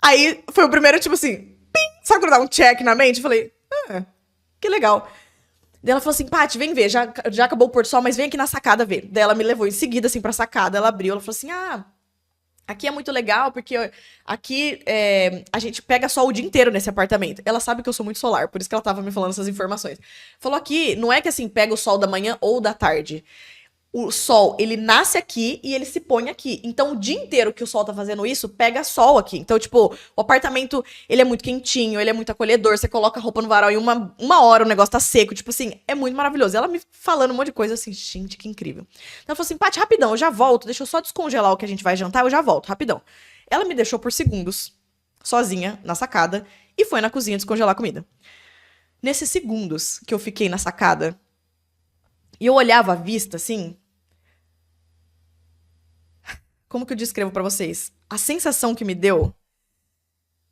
Aí foi o primeiro, tipo assim, pim, sabe quando dá um check na mente? Eu falei, que legal. Daí ela falou assim, Paty, vem ver, já acabou o pôr do sol, mas vem aqui na sacada ver. Daí ela me levou em seguida, assim, pra sacada, ela abriu, ela falou assim, aqui é muito legal, porque aqui a gente pega sol o dia inteiro nesse apartamento. Ela sabe que eu sou muito solar, por isso que ela tava me falando essas informações. Falou aqui, não é que assim, pega o sol da manhã ou da tarde. O sol, ele nasce aqui e ele se põe aqui. Então, o dia inteiro que o sol tá fazendo isso, pega sol aqui. Então, tipo, o apartamento, ele é muito quentinho, ele é muito acolhedor. Você coloca a roupa no varal e uma hora o negócio tá seco. Tipo assim, é muito maravilhoso. Ela me falando um monte de coisa assim, gente, que incrível. Então, ela falou assim, Paty, rapidão, eu já volto. Deixa eu só descongelar o que a gente vai jantar, eu já volto, rapidão. Ela me deixou por segundos, sozinha, na sacada, e foi na cozinha descongelar a comida. Nesses segundos que eu fiquei na sacada, e eu olhava a vista, assim. Como que eu descrevo pra vocês? A sensação que me deu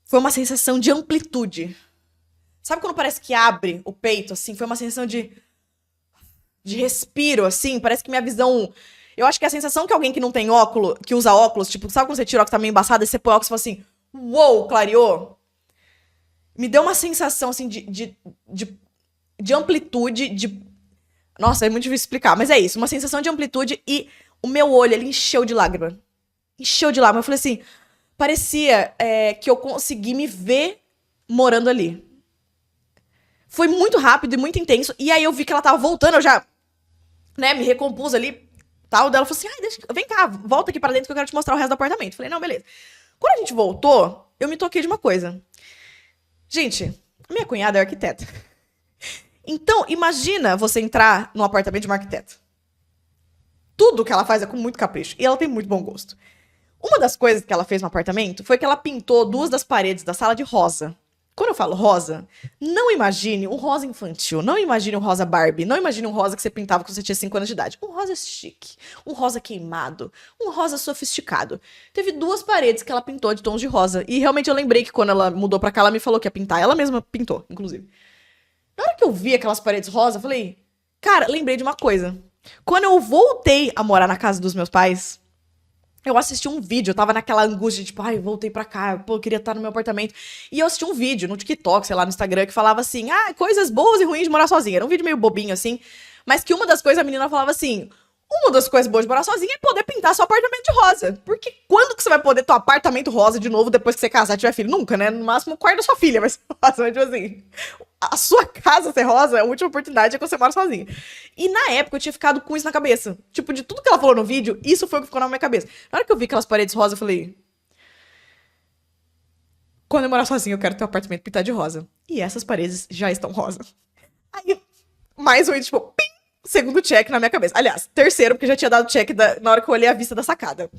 foi uma sensação de amplitude. Sabe quando parece que abre o peito, assim? Foi uma sensação de respiro, assim. Parece que minha visão. Eu acho que é a sensação que alguém que não tem óculos, que usa óculos, tipo, sabe quando você tira o óculos tá meio embaçado e você põe óculos e fala assim, uou, clareou? Me deu uma sensação, assim, de amplitude, de. Nossa, é muito difícil explicar, mas é isso. Uma sensação de amplitude e o meu olho, ele encheu de lágrima. Encheu de lágrima. Eu falei assim, parecia que eu consegui me ver morando ali. Foi muito rápido e muito intenso. E aí eu vi que ela tava voltando, eu já, né, me recompus ali, tal. Daí ela falou assim, vem cá, volta aqui pra dentro que eu quero te mostrar o resto do apartamento. Eu falei, não, beleza. Quando a gente voltou, eu me toquei de uma coisa. Gente, a minha cunhada é arquiteta. Então, imagina você entrar num apartamento de uma arquiteta. Tudo que ela faz é com muito capricho. E ela tem muito bom gosto. Uma das coisas que ela fez no apartamento foi que ela pintou 2 das paredes da sala de rosa. Quando eu falo rosa, não imagine um rosa infantil, não imagine um rosa Barbie, não imagine um rosa que você pintava quando você tinha 5 anos de idade. Um rosa chique, um rosa queimado, um rosa sofisticado. Teve 2 paredes que ela pintou de tons de rosa. E realmente eu lembrei que quando ela mudou pra cá, ela me falou que ia pintar. Ela mesma pintou, inclusive. Na hora que eu vi aquelas paredes rosa, eu falei, cara, lembrei de uma coisa. Quando eu voltei a morar na casa dos meus pais, eu assisti um vídeo, eu tava naquela angústia de tipo, ai, voltei pra cá, pô, eu queria estar no meu apartamento. E eu assisti um vídeo no TikTok, sei lá, no Instagram, que falava assim, coisas boas e ruins de morar sozinha. Era um vídeo meio bobinho, assim, mas que uma das coisas a menina falava assim, uma das coisas boas de morar sozinha é poder pintar seu apartamento de rosa. Porque quando que você vai poder ter um apartamento rosa de novo depois que você casar e tiver filho? Nunca, né? No máximo o quarto da sua filha vai ser rosa, mas tipo assim, a sua casa ser rosa, a última oportunidade é quando você mora sozinha. E na época eu tinha ficado com isso na cabeça. Tipo, de tudo que ela falou no vídeo, isso foi o que ficou na minha cabeça. Na hora que eu vi aquelas paredes rosa, eu falei, quando eu morar sozinha, eu quero ter um apartamento pintado de rosa. E essas paredes já estão rosa. Aí, mais um, tipo, pim, segundo check na minha cabeça. Aliás, terceiro, porque já tinha dado check na hora que eu olhei a vista da sacada.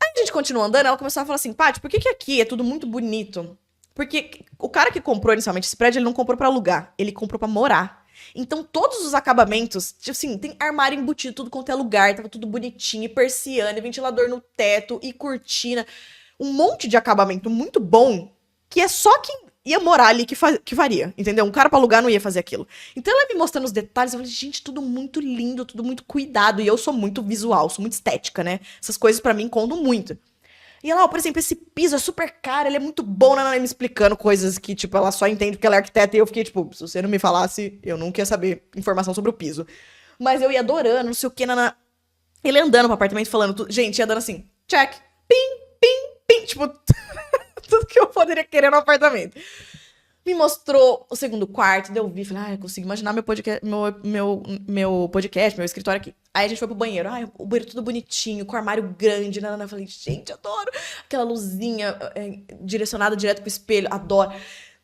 Aí a gente continuou andando, ela começou a falar assim, Paty, por que aqui é tudo muito bonito? Porque o cara que comprou inicialmente esse prédio, ele não comprou pra alugar, ele comprou pra morar. Então, todos os acabamentos, tipo assim, tem armário embutido, tudo quanto é lugar, tava tudo bonitinho, e persiana, e ventilador no teto, e cortina. Um monte de acabamento muito bom, que é só quem ia morar ali que faria, entendeu? Um cara pra alugar não ia fazer aquilo. Então, ela me mostrando os detalhes, eu falei, gente, tudo muito lindo, tudo muito cuidado. E eu sou muito visual, sou muito estética, né? Essas coisas pra mim contam muito. E ela, por exemplo, esse piso é super caro, ele é muito bom, né? Me explicando coisas que, tipo, ela só entende porque ela é arquiteta. E eu fiquei, tipo, se você não me falasse, eu nunca ia saber informação sobre o piso. Mas eu ia adorando, não sei o que, ele andando pro apartamento falando tudo. Gente, ia dando assim, check, pim, pim, pim. Tipo, tudo que eu poderia querer no apartamento. Me mostrou o segundo quarto, daí eu vi, falei, eu consigo imaginar meu podcast, meu podcast, meu escritório aqui. Aí a gente foi pro banheiro, o banheiro tudo bonitinho, com armário grande, né? Eu falei, gente, adoro. Aquela luzinha direcionada direto pro espelho, adoro.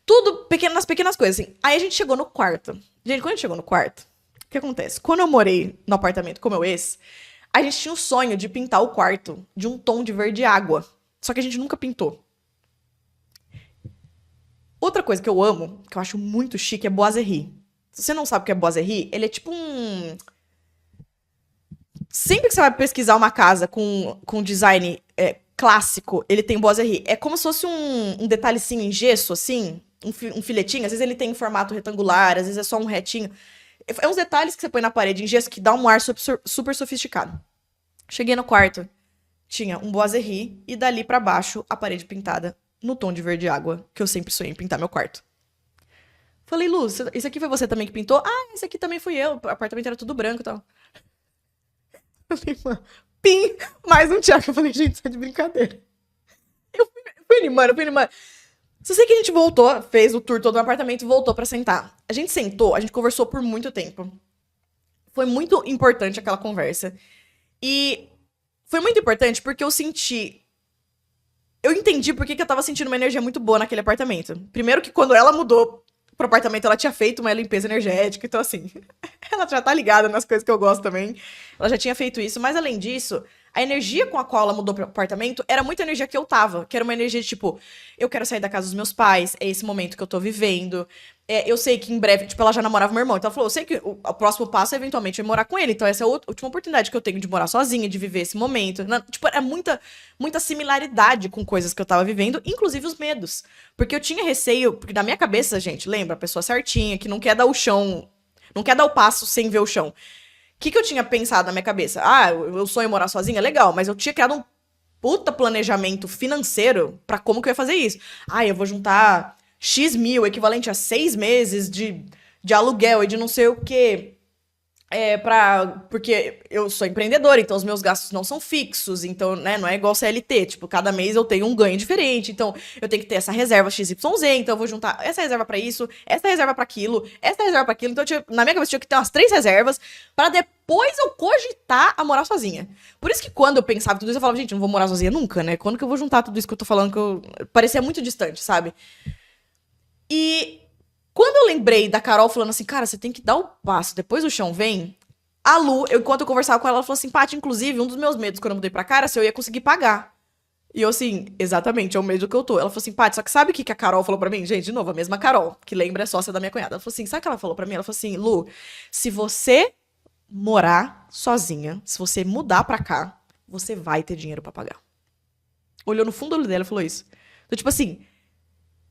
Tudo pequeno, nas pequenas coisas, assim. Aí a gente chegou no quarto. Gente, quando a gente chegou no quarto, o que acontece? Quando eu morei no apartamento com meu ex, a gente tinha o sonho de pintar o quarto de um tom de verde água. Só que a gente nunca pintou. Outra coisa que eu amo, que eu acho muito chique, é boiserie. Se você não sabe o que é boiserie, ele é tipo um... Sempre que você vai pesquisar uma casa com design clássico, ele tem boiserie. É como se fosse um detalhezinho em gesso, assim, um filetinho. Às vezes ele tem em formato retangular, às vezes é só um retinho. É uns detalhes que você põe na parede em gesso que dá um ar super sofisticado. Cheguei no quarto, tinha um boiserie e dali pra baixo a parede pintada no tom de verde água, que eu sempre sonhei em pintar meu quarto. Falei, Lu, isso aqui foi você também que pintou? Esse aqui também fui eu. O apartamento era tudo branco e tal. Falei, mano, pim, mais um check. Eu falei, gente, isso é de brincadeira. Eu fui animando. Só sei que a gente voltou, fez o tour todo no apartamento e voltou pra sentar. A gente sentou, a gente conversou por muito tempo. Foi muito importante aquela conversa. E foi muito importante porque eu entendi por que eu tava sentindo uma energia muito boa naquele apartamento. Primeiro que quando ela mudou pro apartamento, ela tinha feito uma limpeza energética, então assim, ela já tá ligada nas coisas que eu gosto também. Ela já tinha feito isso, mas além disso, a energia com a qual ela mudou pro apartamento era muita energia que eu tava, que era uma energia de tipo, eu quero sair da casa dos meus pais, é esse momento que eu tô vivendo. Eu sei que em breve, tipo, ela já namorava meu irmão, então ela falou, eu sei que o próximo passo é eventualmente eu morar com ele, então essa é a última oportunidade que eu tenho de morar sozinha, de viver esse momento. Tipo, é muita similaridade com coisas que eu tava vivendo, inclusive os medos. Porque eu tinha receio, porque na minha cabeça, gente, lembra, a pessoa certinha, que não quer dar o chão, não quer dar o passo sem ver o chão. O que eu tinha pensado na minha cabeça? Eu sonho em morar sozinha, legal, mas eu tinha criado um puta planejamento financeiro pra como que eu ia fazer isso. Eu vou juntar X mil, equivalente a 6 meses de aluguel e de não sei o quê. Porque eu sou empreendedora, então os meus gastos não são fixos, então, né, não é igual CLT, tipo, cada mês eu tenho um ganho diferente, então eu tenho que ter essa reserva XYZ, então eu vou juntar essa reserva pra isso, essa reserva pra aquilo, essa reserva pra aquilo, então na minha cabeça eu tinha que ter umas 3 reservas pra depois eu cogitar a morar sozinha. Por isso que quando eu pensava tudo isso, eu falava, gente, eu não vou morar sozinha nunca, né? Quando que eu vou juntar tudo isso que eu tô falando que eu parecia muito distante, sabe? E quando eu lembrei da Carol falando assim, cara, você tem que dar o passo, depois o chão vem. A Lu, enquanto eu conversava com ela, ela falou assim, Paty, inclusive, um dos meus medos quando eu mudei pra cá era se eu ia conseguir pagar. E eu assim, exatamente, é o medo que eu tô. Ela falou assim, Paty, só que sabe o que a Carol falou pra mim? Gente, de novo, a mesma Carol, que lembra é sócia da minha cunhada. Ela falou assim, sabe o que ela falou pra mim? Ela falou assim, Lu, se você morar sozinha, se você mudar pra cá, você vai ter dinheiro pra pagar. Olhou no fundo do olho dela e falou isso. Então, tipo assim,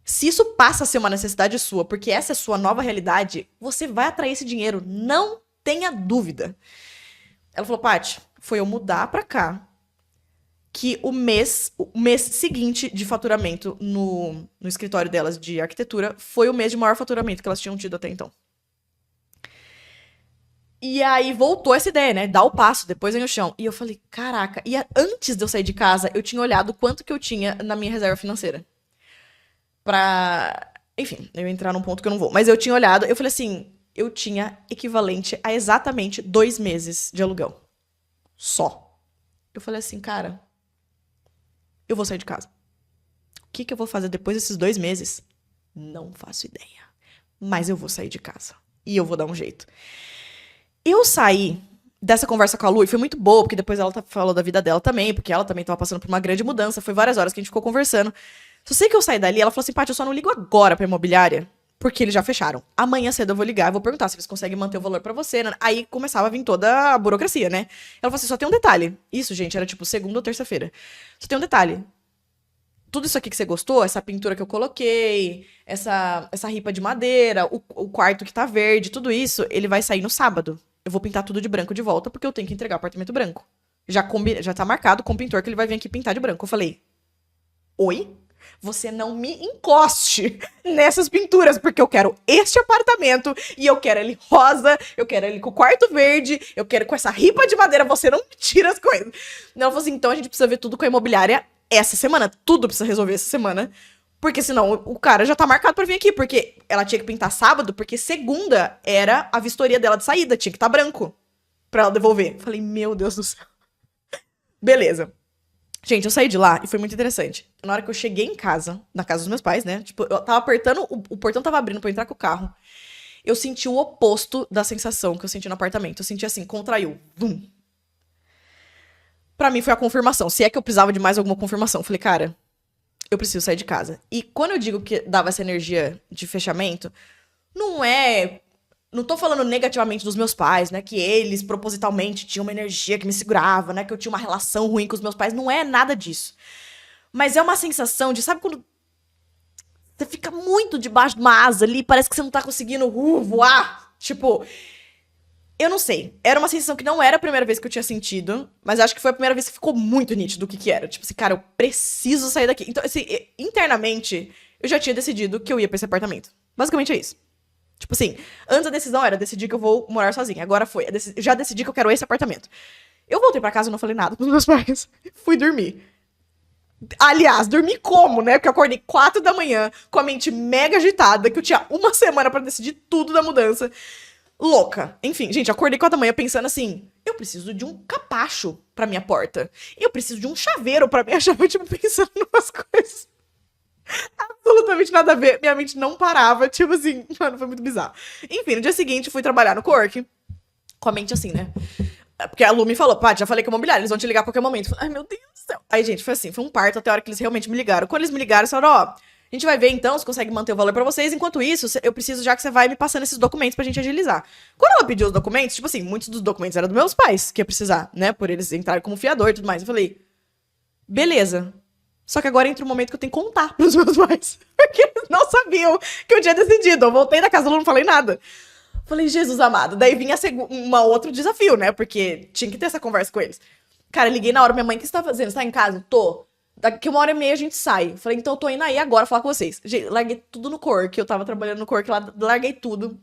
se isso passa a ser uma necessidade sua, porque essa é a sua nova realidade, você vai atrair esse dinheiro. Não tenha dúvida. Ela falou, Paty, foi eu mudar pra cá que o mês seguinte de faturamento no escritório delas de arquitetura foi o mês de maior faturamento que elas tinham tido até então. E aí voltou essa ideia, né? Dá o passo, depois vem o chão. E eu falei, caraca. E antes de eu sair de casa, eu tinha olhado quanto que eu tinha na minha reserva financeira. Pra. Enfim, eu ia entrar num ponto que eu não vou. Mas eu tinha olhado, eu falei assim, eu tinha equivalente a exatamente 2 meses de aluguel. Só. Eu falei assim, cara, eu vou sair de casa. O que eu vou fazer depois desses 2 meses? Não faço ideia. Mas eu vou sair de casa. E eu vou dar um jeito. Eu saí dessa conversa com a Lu e foi muito boa, porque depois ela falou da vida dela também, porque ela também tava passando por uma grande mudança. Foi várias horas que a gente ficou conversando. Só sei que eu saí dali, ela falou assim, Paty, eu só não ligo agora pra imobiliária, porque eles já fecharam. Amanhã cedo eu vou ligar, eu vou perguntar se eles conseguem manter o valor pra você. Aí começava a vir toda a burocracia, né? Ela falou assim, só tem um detalhe. Isso, gente, era tipo segunda ou terça-feira. Só tem um detalhe. Tudo isso aqui que você gostou, essa pintura que eu coloquei, essa ripa de madeira, o quarto que tá verde, tudo isso, ele vai sair no sábado. Eu vou pintar tudo de branco de volta, porque eu tenho que entregar o apartamento branco. Já tá marcado com o pintor que ele vai vir aqui pintar de branco. Eu falei, oi? Você não me encoste nessas pinturas, porque eu quero este apartamento e eu quero ele rosa, eu quero ele com o quarto verde, eu quero com essa ripa de madeira, você não me tira as coisas. Ela falou assim, então a gente precisa ver tudo com a imobiliária essa semana, tudo precisa resolver essa semana, porque senão o cara já tá marcado pra vir aqui, porque ela tinha que pintar sábado, porque segunda era a vistoria dela de saída, tinha que estar branco pra ela devolver. Falei, meu Deus do céu. Beleza. Gente, eu saí de lá e foi muito interessante. Na hora que eu cheguei em casa, na casa dos meus pais, né? Tipo, eu tava apertando, o portão tava abrindo pra eu entrar com o carro. Eu senti o oposto da sensação que eu senti no apartamento. Eu senti assim, contraiu. Vum. Pra mim foi a confirmação. Se é que eu precisava de mais alguma confirmação. Eu falei, cara, eu preciso sair de casa. E quando eu digo que dava essa energia de fechamento, não é. Não tô falando negativamente dos meus pais, né? Que eles propositalmente tinham uma energia que me segurava, né? Que eu tinha uma relação ruim com os meus pais. Não é nada disso. Mas é uma sensação de, sabe quando você fica muito debaixo de uma asa ali, parece que você não tá conseguindo voar? Tipo, eu não sei. Era uma sensação que não era a primeira vez que eu tinha sentido, mas acho que foi a primeira vez que ficou muito nítido o que era. Tipo assim, cara, eu preciso sair daqui. Então, assim, internamente, eu já tinha decidido que eu ia pra esse apartamento. Basicamente é isso. Tipo assim, antes a decisão era decidir que eu vou morar sozinha. Agora foi. Já decidi que eu quero esse apartamento. Eu voltei pra casa e não falei nada pros meus pais. Fui dormir. Aliás, dormi como, né? Porque eu acordei 4 da manhã, com a mente mega agitada, que eu tinha uma semana pra decidir tudo da mudança. Louca. Enfim, gente, eu acordei 4 da manhã pensando assim: eu preciso de um capacho pra minha porta. Eu preciso de um chaveiro pra minha chave. Tipo, pensando em umas coisas absolutamente nada a ver. Minha mente não parava. Tipo assim, mano, foi muito bizarro. Enfim, no dia seguinte, fui trabalhar no Cork. Com a mente assim, né? Porque a Lu me falou, Paty, já falei com o imobiliário, eles vão te ligar a qualquer momento. Ai, meu Deus do céu. Aí, gente, foi assim, foi um parto até a hora que eles realmente me ligaram. Quando eles me ligaram, eles falaram, ó, a gente vai ver então se consegue manter o valor pra vocês. Enquanto isso, eu preciso já que você vai me passando esses documentos pra gente agilizar. Quando ela pediu os documentos, tipo assim, muitos dos documentos eram dos meus pais que ia precisar, né? Por eles entrarem como fiador e tudo mais. Eu falei, beleza. Só que agora entra um momento que eu tenho que contar pros meus pais. Porque eles não sabiam que eu tinha decidido. Eu voltei da casa da Lu, não falei nada. Falei, Jesus amado. Daí vinha uma outro desafio, né? Porque tinha que ter essa conversa com eles. Cara, liguei na hora, minha mãe, o que você tá fazendo? Você tá em casa? Tô. Daqui 1 hora e meia a gente sai. Falei, então eu tô indo aí agora falar com vocês. Gente, larguei tudo no Cork, eu tava trabalhando no Cork lá, larguei tudo.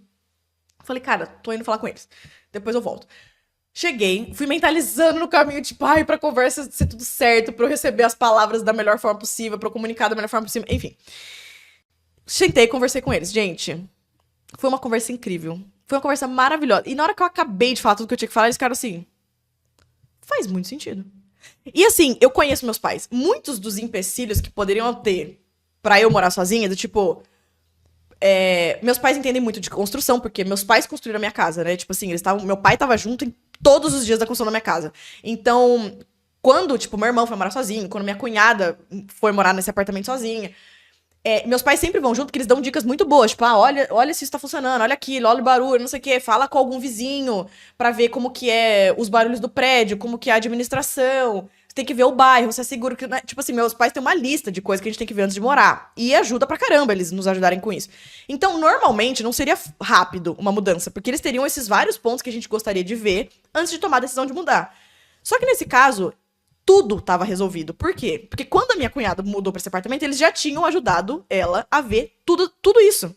Falei, cara, tô indo falar com eles. Depois eu volto. Cheguei, fui mentalizando no caminho, tipo, ai, pra conversa ser tudo certo, pra eu receber as palavras da melhor forma possível, pra eu comunicar da melhor forma possível, enfim. Sentei e conversei com eles. Gente, foi uma conversa incrível. Foi uma conversa maravilhosa. E na hora que eu acabei de falar tudo que eu tinha que falar, eles ficaram assim, faz muito sentido. E assim, eu conheço meus pais. Muitos dos empecilhos que poderiam ter pra eu morar sozinha, do tipo, meus pais entendem muito de construção, porque meus pais construíram a minha casa, né? Tipo assim, meu pai tava junto em todos os dias da construção da minha casa. Então, quando, tipo, meu irmão foi morar sozinho, quando minha cunhada foi morar nesse apartamento sozinha, meus pais sempre vão junto, porque eles dão dicas muito boas. Tipo, olha se isso tá funcionando, olha aquilo, olha o barulho, não sei o quê. Fala com algum vizinho pra ver como que é os barulhos do prédio, como que é a administração. Você tem que ver o bairro, você é seguro que... Tipo assim, meus pais têm uma lista de coisas que a gente tem que ver antes de morar. E ajuda pra caramba eles nos ajudarem com isso. Então, normalmente, não seria rápido uma mudança, porque eles teriam esses vários pontos que a gente gostaria de ver antes de tomar a decisão de mudar. Só que nesse caso, tudo estava resolvido. Por quê? Porque quando a minha cunhada mudou para esse apartamento, eles já tinham ajudado ela a ver tudo isso.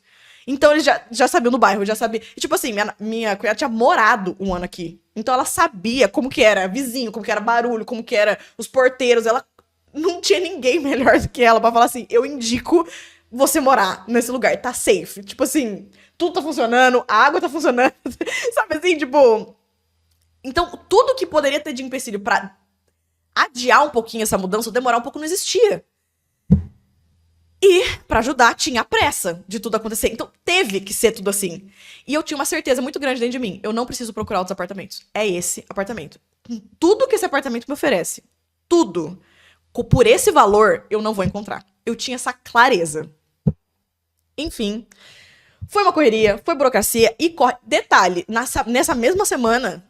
Então eles já sabiam no bairro, já sabia. E tipo assim, minha cunhada tinha morado um ano aqui. Então ela sabia como que era vizinho, como que era barulho, como que era os porteiros. Ela não tinha ninguém melhor do que ela pra falar assim, eu indico você morar nesse lugar, tá safe. Tipo assim, tudo tá funcionando, a água tá funcionando. Sabe assim, tipo... Então, tudo que poderia ter de empecilho pra adiar um pouquinho essa mudança, ou demorar um pouco, não existia. E, pra ajudar, tinha a pressa de tudo acontecer. Então, teve que ser tudo assim. E eu tinha uma certeza muito grande dentro de mim. Eu não preciso procurar outros apartamentos. É esse apartamento. Com tudo que esse apartamento me oferece. Tudo. Por esse valor, eu não vou encontrar. Eu tinha essa clareza. Enfim. Foi uma correria, foi burocracia e... Detalhe, nessa mesma semana...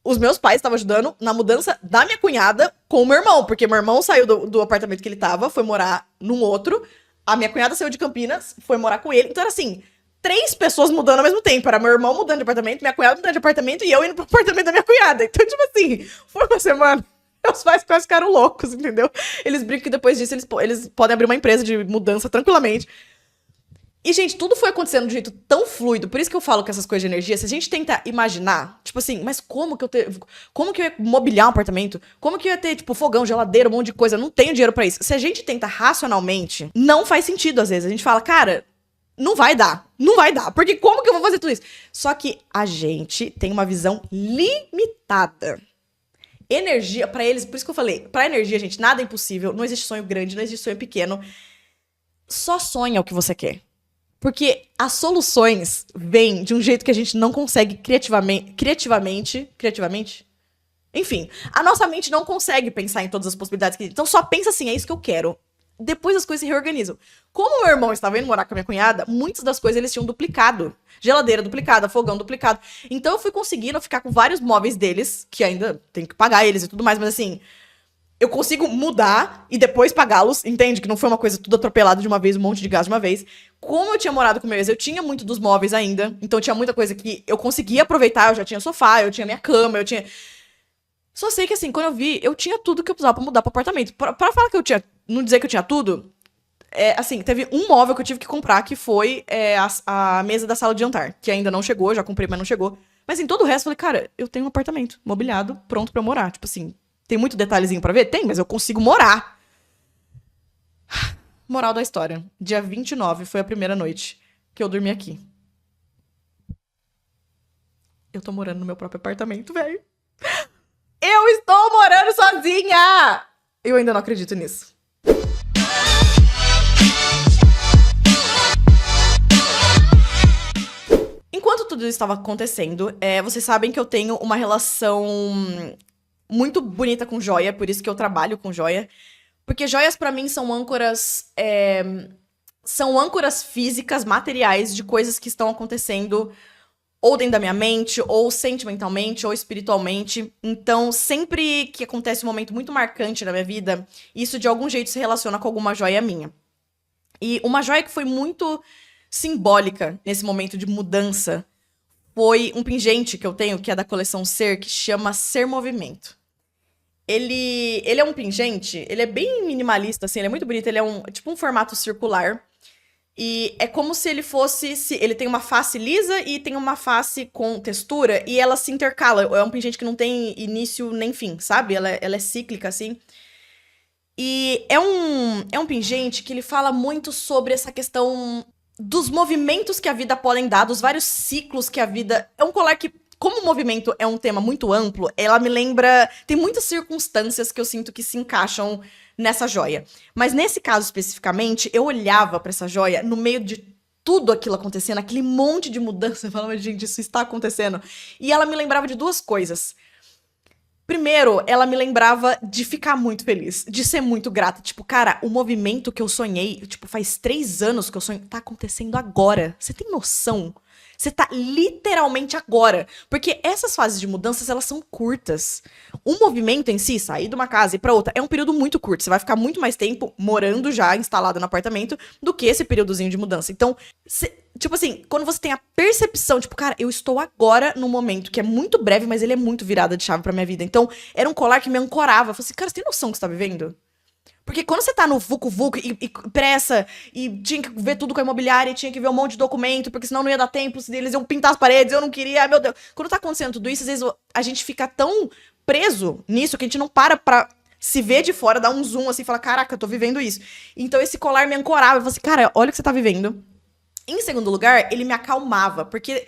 Os meus pais estavam ajudando na mudança da minha cunhada com o meu irmão, porque meu irmão saiu do apartamento que ele tava, foi morar num outro. A minha cunhada saiu de Campinas, foi morar com ele. Então era assim, 3 pessoas mudando ao mesmo tempo. Era meu irmão mudando de apartamento, minha cunhada mudando de apartamento e eu indo pro apartamento da minha cunhada. Então, tipo assim, foi uma semana. Meus pais quase ficaram loucos, entendeu? Eles brincam que depois disso eles podem abrir uma empresa de mudança tranquilamente. E, gente, tudo foi acontecendo de um jeito tão fluido. Por isso que eu falo que essas coisas de energia, se a gente tenta imaginar, tipo assim, mas como que eu ia mobiliar um apartamento? Como que eu ia ter, tipo, fogão, geladeira, um monte de coisa? Eu não tenho dinheiro pra isso. Se a gente tenta racionalmente, não faz sentido às vezes. A gente fala, cara, não vai dar. Não vai dar. Porque como que eu vou fazer tudo isso? Só que a gente tem uma visão limitada. Energia, pra eles, por isso que eu falei, pra energia, gente, nada é impossível. Não existe sonho grande, não existe sonho pequeno. Só sonha o que você quer. Porque as soluções vêm de um jeito que a gente não consegue criativamente? Enfim, a nossa mente não consegue pensar em todas as possibilidades que... Então só pensa assim, é isso que eu quero. Depois as coisas se reorganizam. Como meu irmão estava indo morar com a minha cunhada, muitas das coisas eles tinham duplicado. Geladeira duplicada, fogão duplicado. Então eu fui conseguindo ficar com vários móveis deles, que ainda tem que pagar eles e tudo mais, mas assim... Eu consigo mudar e depois pagá-los, entende? Que não foi uma coisa tudo atropelada de uma vez, um monte de gás de uma vez. Como eu tinha morado com o meu ex, eu tinha muito dos móveis ainda. Então tinha muita coisa que eu conseguia aproveitar. Eu já tinha sofá, eu tinha minha cama, eu tinha... Só sei que assim, quando eu vi, eu tinha tudo que eu precisava pra mudar pro apartamento. Pra falar que eu tinha... Não dizer que eu tinha tudo... assim, teve um móvel que eu tive que comprar, que foi a mesa da sala de jantar. Que ainda não chegou, já comprei, mas não chegou. Mas em todo o resto, eu falei, cara, eu tenho um apartamento mobiliado, pronto pra eu morar. Tipo assim... Tem muito detalhezinho pra ver? Tem, mas eu consigo morar. Moral da história. Dia 29 foi a primeira noite que eu dormi aqui. Eu tô morando no meu próprio apartamento, velho. Eu estou morando sozinha! Eu ainda não acredito nisso. Enquanto tudo isso estava acontecendo, vocês sabem que eu tenho uma relação... muito bonita com joia, por isso que eu trabalho com joia. Porque joias, pra mim, são âncoras... são âncoras físicas, materiais, de coisas que estão acontecendo ou dentro da minha mente, ou sentimentalmente, ou espiritualmente. Então, sempre que acontece um momento muito marcante na minha vida, isso de algum jeito se relaciona com alguma joia minha. E uma joia que foi muito simbólica nesse momento de mudança foi um pingente que eu tenho, que é da coleção Ser, que chama Ser Movimento. Ele é um pingente, ele é bem minimalista, assim, ele é muito bonito, ele é tipo um formato circular. E é como se ele fosse. Ele tem uma face lisa e tem uma face com textura, e ela se intercala. É um pingente que não tem início nem fim, sabe? Ela é cíclica, assim. E é um pingente que ele fala muito sobre essa questão dos movimentos que a vida podem dar, dos vários ciclos que a vida. É um colar que, como o movimento é um tema muito amplo, ela me lembra. Tem muitas circunstâncias que eu sinto que se encaixam nessa joia. Mas nesse caso especificamente, eu olhava pra essa joia no meio de tudo aquilo acontecendo, aquele monte de mudança, eu falava, gente, isso está acontecendo. E ela me lembrava de duas coisas. Primeiro, ela me lembrava de ficar muito feliz, de ser muito grata. Tipo, cara, o movimento que eu sonhei, tipo, faz 3 anos que eu sonhei, tá acontecendo agora. Você tem noção? Você tá literalmente agora. Porque essas fases de mudanças, elas são curtas. O movimento em si, sair de uma casa e ir pra outra, é um período muito curto. Você vai ficar muito mais tempo morando já, instalado no apartamento, do que esse períodozinho de mudança. Então, tipo assim, quando você tem a percepção, tipo, cara, eu estou agora num momento que é muito breve, mas ele é muito virada de chave pra minha vida. Então, era um colar que me ancorava. Eu falei assim, cara, você tem noção que você tá vivendo? Porque quando você tá no vucu-vucu e pressa, e tinha que ver tudo com a imobiliária, e tinha que ver um monte de documento, porque senão não ia dar tempo, se eles iam pintar as paredes, eu não queria, ai meu Deus. Quando tá acontecendo tudo isso, às vezes a gente fica tão preso nisso que a gente não para pra se ver de fora, dar um zoom assim, e falar, caraca, eu tô vivendo isso. Então esse colar me ancorava, eu falei assim, cara, olha o que você tá vivendo. Em segundo lugar, ele me acalmava, porque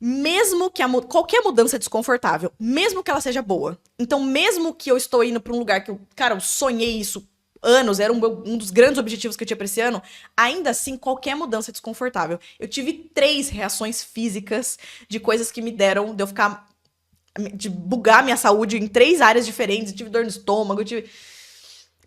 mesmo que qualquer mudança é desconfortável, mesmo que ela seja boa. Então, mesmo que eu estou indo pra um lugar que eu sonhei isso anos, era um dos grandes objetivos que eu tinha pra esse ano, ainda assim, qualquer mudança é desconfortável. Eu tive 3 reações físicas de coisas que me deram, de eu ficar, de bugar minha saúde em 3 áreas diferentes. Eu tive dor no estômago,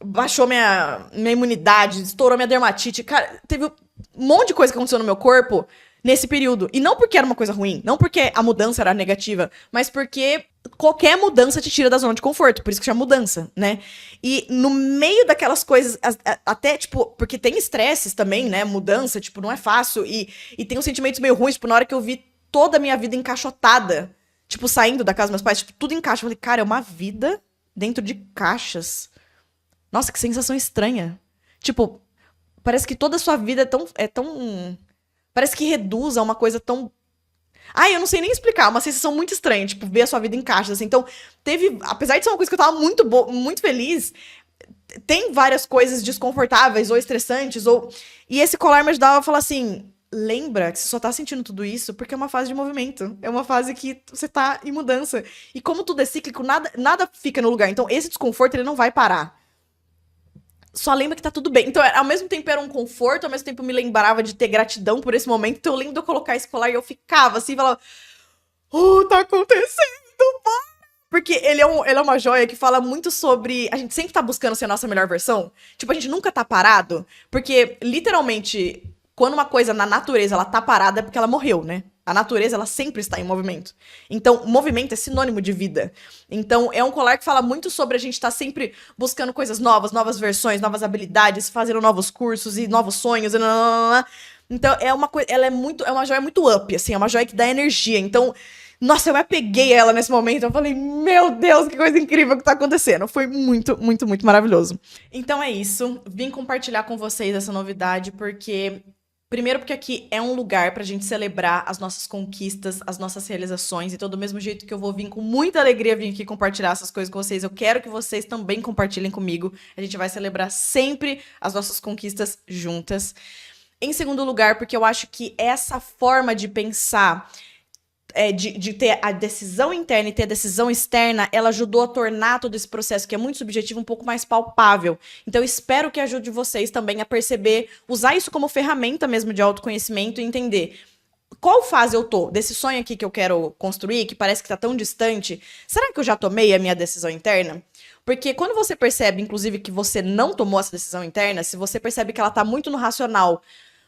baixou minha imunidade, estourou minha dermatite. Cara, teve um monte de coisa que aconteceu no meu corpo nesse período. E não porque era uma coisa ruim, não porque a mudança era negativa, mas porque qualquer mudança te tira da zona de conforto. Por isso que chama mudança, né? E no meio daquelas coisas, até, tipo, porque tem estresses também, né? Mudança, tipo, não é fácil. E tem uns sentimentos meio ruins, tipo, na hora que eu vi toda a minha vida encaixotada, tipo, saindo da casa dos meus pais, tipo, tudo em caixa. Eu falei, cara, é uma vida dentro de caixas. Nossa, que sensação estranha. Tipo, parece que toda a sua vida é tão. Parece que reduz a uma coisa tão. Ai, eu não sei nem explicar, uma sensação muito estranha, tipo, ver a sua vida em caixas, assim. Então, apesar de ser uma coisa que eu tava muito feliz, tem várias coisas desconfortáveis ou estressantes, E esse colar me ajudava a falar assim, lembra que você só tá sentindo tudo isso porque é uma fase de movimento. É uma fase que você tá em mudança. E como tudo é cíclico, nada fica no lugar. Então, esse desconforto, ele não vai parar. Só lembra que tá tudo bem. Então, ao mesmo tempo era um conforto, ao mesmo tempo me lembrava de ter gratidão por esse momento. Então, eu lembro de eu colocar esse colar e eu ficava assim, falava, tá acontecendo, porque ele é uma joia que fala muito sobre. A gente sempre tá buscando ser a nossa melhor versão. Tipo, a gente nunca tá parado. Porque, literalmente, quando uma coisa na natureza ela tá parada é porque ela morreu, né? A natureza, ela sempre está em movimento. Então, movimento é sinônimo de vida. Então, é um colar que fala muito sobre a gente estar sempre buscando coisas novas, novas versões, novas habilidades, fazendo novos cursos e novos sonhos. Então, é uma joia muito up, assim, é uma joia que dá energia. Então, nossa, eu me apeguei a ela nesse momento. Eu falei, meu Deus, que coisa incrível que tá acontecendo. Foi muito, muito, muito maravilhoso. Então é isso. Vim compartilhar com vocês essa novidade, porque. Primeiro, porque aqui é um lugar pra gente celebrar as nossas conquistas, as nossas realizações. Então, do mesmo jeito que eu vou vir com muita alegria vir aqui compartilhar essas coisas com vocês, eu quero que vocês também compartilhem comigo. A gente vai celebrar sempre as nossas conquistas juntas. Em segundo lugar, porque eu acho que essa forma de pensar de ter a decisão interna e ter a decisão externa, ela ajudou a tornar todo esse processo, que é muito subjetivo, um pouco mais palpável. Então, eu espero que ajude vocês também a perceber, usar isso como ferramenta mesmo de autoconhecimento e entender qual fase eu tô desse sonho aqui que eu quero construir, que parece que tá tão distante. Será que eu já tomei a minha decisão interna? Porque quando você percebe, inclusive, que você não tomou essa decisão interna, se você percebe que ela tá muito no racional,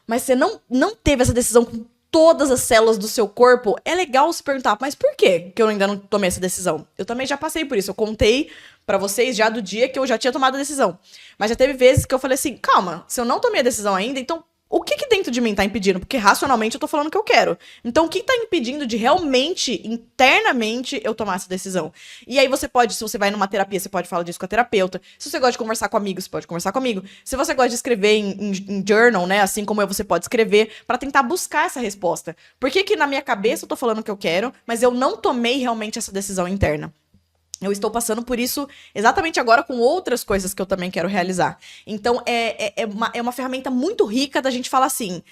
mas você não teve essa decisão com todas as células do seu corpo, é legal se perguntar, mas por que eu ainda não tomei essa decisão? Eu também já passei por isso, eu contei pra vocês já do dia que eu já tinha tomado a decisão. Mas já teve vezes que eu falei assim, calma, se eu não tomei a decisão ainda, então o que dentro de mim tá impedindo? Porque racionalmente eu tô falando o que eu quero. Então, o que tá impedindo de realmente, internamente, eu tomar essa decisão? E aí você pode, se você vai numa terapia, você pode falar disso com a terapeuta. Se você gosta de conversar com amigos, você pode conversar comigo. Se você gosta de escrever em journal, né, assim como eu, você pode escrever pra tentar buscar essa resposta. Por que na minha cabeça eu tô falando o que eu quero, mas eu não tomei realmente essa decisão interna? Eu estou passando por isso exatamente agora com outras coisas que eu também quero realizar. Então, é uma ferramenta muito rica da gente falar assim,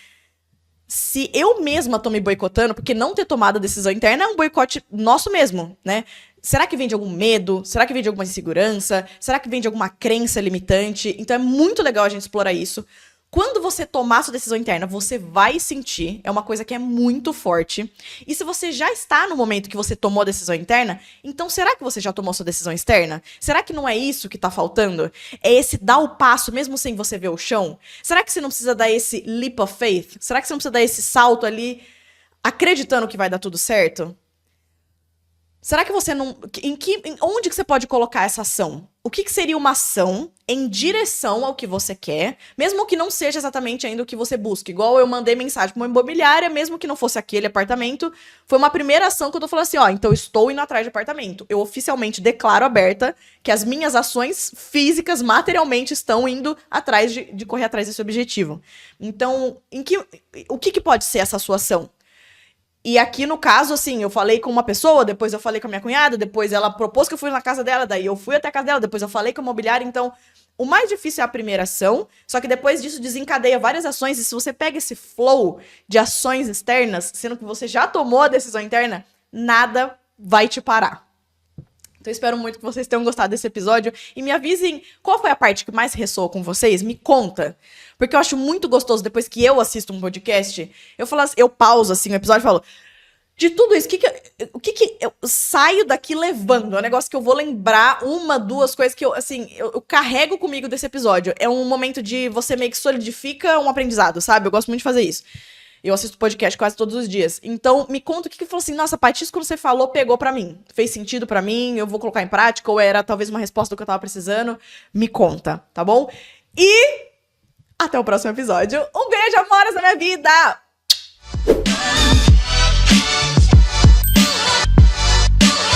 se eu mesma tô me boicotando, porque não ter tomado a decisão interna é um boicote nosso mesmo, né? Será que vem de algum medo? Será que vem de alguma insegurança? Será que vem de alguma crença limitante? Então, é muito legal a gente explorar isso. Quando você tomar sua decisão interna, você vai sentir, é uma coisa que é muito forte. E se você já está no momento que você tomou a decisão interna, então será que você já tomou sua decisão externa? Será que não é isso que tá faltando? É esse dar o passo mesmo sem você ver o chão? Será que você não precisa dar esse leap of faith? Será que você não precisa dar esse salto ali acreditando que vai dar tudo certo? Será que você não... onde que você pode colocar essa ação? O que seria uma ação em direção ao que você quer, mesmo que não seja exatamente ainda o que você busca? Igual eu mandei mensagem para uma imobiliária, mesmo que não fosse aquele apartamento, foi uma primeira ação que eu tô falando assim, ó, então eu estou indo atrás de apartamento. Eu oficialmente declaro aberta que as minhas ações físicas, materialmente, estão indo atrás de correr atrás desse objetivo. Então, o que pode ser essa sua ação? E aqui, no caso, assim, eu falei com uma pessoa, depois eu falei com a minha cunhada, depois ela propôs que eu fui na casa dela, daí eu fui até a casa dela, depois eu falei com a imobiliária. Então, o mais difícil é a primeira ação, só que depois disso desencadeia várias ações, e se você pega esse flow de ações externas, sendo que você já tomou a decisão interna, nada vai te parar. Então, eu espero muito que vocês tenham gostado desse episódio e me avisem qual foi a parte que mais ressoou com vocês. Me conta. Porque eu acho muito gostoso, depois que eu assisto um podcast, eu falo assim, eu pauso assim o episódio e falo, de tudo isso, o que eu saio daqui levando? É um negócio que eu vou lembrar, uma, duas coisas que eu carrego comigo desse episódio. É um momento de você meio que solidifica um aprendizado, sabe? Eu gosto muito de fazer isso. Eu assisto podcast quase todos os dias. Então, me conta o que falou assim, nossa, Paty, isso quando você falou pegou pra mim. Fez sentido pra mim, eu vou colocar em prática, ou era talvez uma resposta do que eu tava precisando. Me conta, tá bom? E até o próximo episódio. Um beijo, amoras da minha vida!